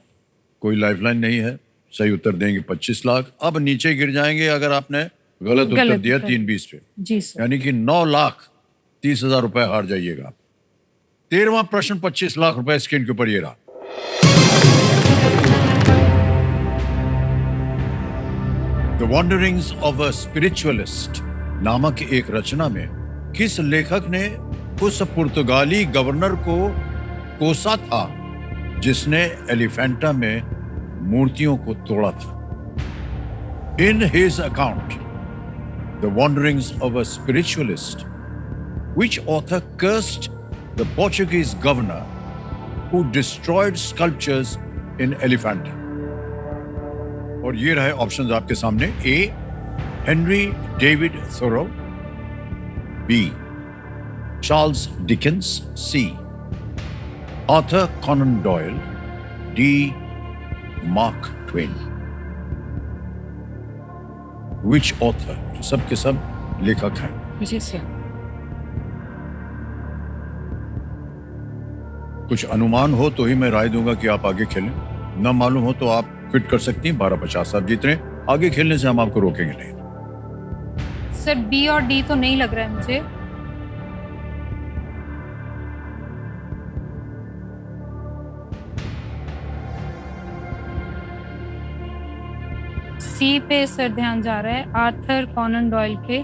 कोई लाइफलाइन नहीं है, सही उत्तर देंगे 25 लाख। अब नीचे गिर जाएंगे अगर आपने गलत उत्तर गलत दिया उत्तर। 3:20 पे, जी सर। यानी कि 9,30,000 रुपए हार जाइएगा। 13वां प्रश्न 25 लाख रुपए स्क्रीन के ऊपर ये रहा। The wanderings of a spiritualist नामक एक रचना में किस लेखक ने उस पुर्तगाली गवर्नर को कोसा था जिसने एलिफेंटा में मूर्तियों को तोड़ा था? In his account the wanderings of a spiritualist, which author cursed the Portuguese governor who destroyed sculptures in Elephanta? और ये रहे ऑप्शंस आपके सामने. A. Henry David Thoreau. B. Charles Dickens. C. Arthur Conan Doyle. D. Mark Twain. Which author? सब के सब लेखक हैं. जी सर. कुछ अनुमान हो तो ही मैं राय दूंगा कि आप आगे खेलें. न मालूम हो तो आप क्विट कर सकती हैं. 1250 आप जीत रहे हैं. आगे खेलने से हम आपको रोकेंगे नहीं. सर बी और डी तो नहीं लग रहा है मुझे. सी पे सर ध्यान जा रहा है, आर्थर कॉनन डॉयल के.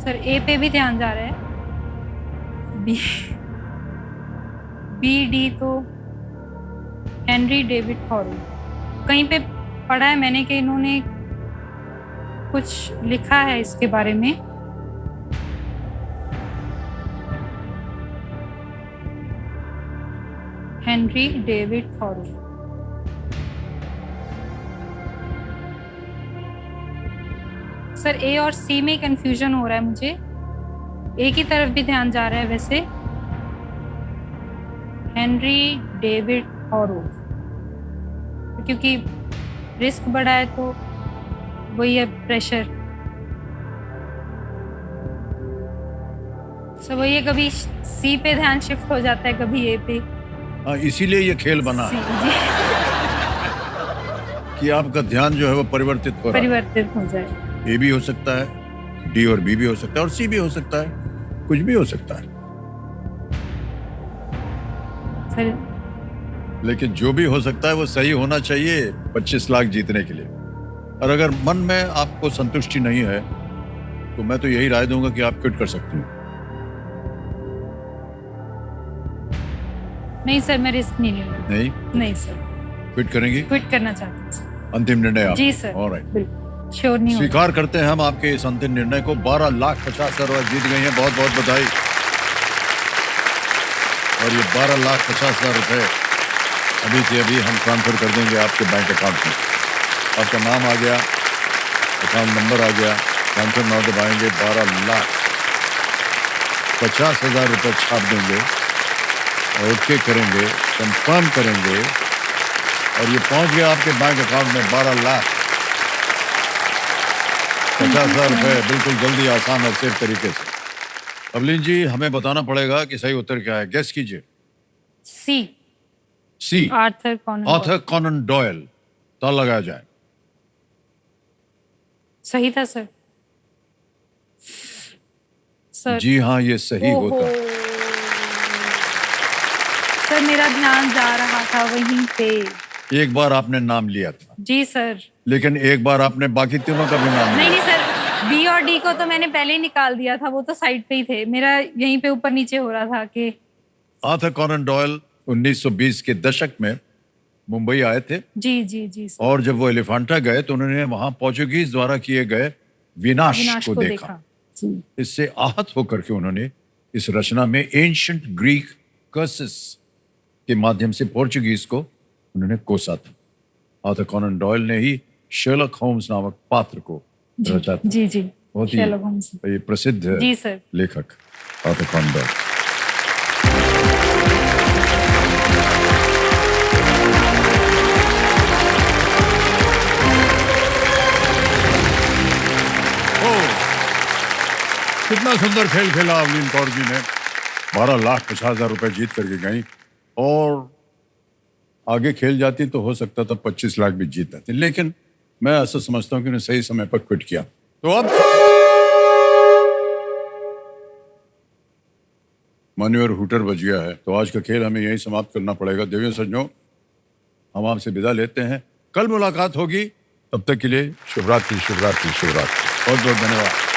सर ए पे भी ध्यान जा रहा है. बी डी तो हेनरी डेविड थॉरो. कहीं पे पढ़ा है मैंने कि इन्होंने कुछ लिखा है इसके बारे में. Henry David thorough. सर ए और सी में कंफ्यूजन हो रहा है मुझे. ए की तरफ भी ध्यान जा रहा है वैसे. हेनरी डेविड थॉरो, क्योंकि रिस्क बढ़ा है तो वही है, प्रेशर. सो वही है, कभी सी पे ध्यान शिफ्ट हो जाता है, कभी ए पे. हाँ, इसीलिए ये खेल बना है कि आपका ध्यान जो है वो परिवर्तित हो जाए. ए भी हो सकता है, डी और बी भी हो सकता है, और सी भी हो सकता है, कुछ भी हो सकता है. सर लेकिन जो भी हो सकता है वो सही होना चाहिए 25 लाख जीतने के लिए. और अगर मन में आपको संतुष्टि नहीं है तो मैं तो यही राय दूंगा कि आप क्विट कर सकती हैं. नहीं सर, मैं रिस्क नहीं लूंगी. नहीं सर. क्विट करेंगे? क्विट करना चाहती हूँ सर. अंतिम निर्णय आप? जी सर. ऑलराइट, बिल्कुल श्योर नहीं. स्वीकार करते हैं हम आपके इस अंतिम निर्णय को. 12,50,000 जीत गई हैं. बहुत बहुत बधाई. और ये 12,50,000 रुपए अभी से अभी हम ट्रांसफर कर देंगे आपके बैंक अकाउंट में. आपका नाम आ गया, अकाउंट नंबर आ गया, ट्रांसफर नाउ दबाएंगे. 12,50,000 रुपए छाप देंगे, ओके करेंगे, कंफर्म करेंगे और ये पहुंच गया आपके बैंक अकाउंट में. 12,50,000 रुपए बिल्कुल जल्दी, आसान और सेफ तरीके से. अवलीन जी, हमें बताना पड़ेगा कि सही उत्तर क्या है. गेस कीजिए. सी, आर्थर कॉनन डॉयल. ताला लगाया जाए. सही था सर. जी हाँ, ये सही होता है. सर मेरा ध्यान जा रहा था वहीं पे. एक बार आपने नाम लिया था. जी सर. लेकिन एक बार आपने बाकी तीनों का भी नाम लिया. नहीं सर, बी और डी को तो मैंने पहले ही निकाल दिया था, वो तो साइड पे ही थे. मेरा यहीं पे ऊपर नीचे हो रहा था कि आर्थर कॉनन डॉयल 1920 के दशक में मुंबई आए थे. जी सर. और जब वो एलिफेंटा गए तो उन्होंने वहां पोर्चुगीज द्वारा किए गए विनाश को देखा. इससे आहत होकर के उन्होंने इस रचना में एंशिएंट ग्रीक कर्सेस के माध्यम से पोर्चुगीज को उन्होंने कोसा था. आर्थर कॉनन डॉयल ने ही शेरलॉक होम्स नामक पात्र को रचा था. जी बहुत ही ये प्रसिद्ध जी सर लेखक आर्थर कॉनन डॉयल. कितना सुंदर खेल खेला अवलीन कौर जी ने. 12,50,000 रुपए जीत करके गई. और आगे खेल जाती तो हो सकता था 25 लाख भी जीत जाती, लेकिन मैं ऐसा समझता हूं कि उन्हें सही समय पर क्विट किया. तो अब मान्यवर हुटर बज गया है, तो आज का खेल हमें यही समाप्त करना पड़ेगा. देवियों सज्जनों, हम आपसे विदा लेते हैं. कल मुलाकात होगी. तब तक के लिए शुभ रात्रि, शुभ रात्रि, शुभ रात्रि. बहुत बहुत धन्यवाद.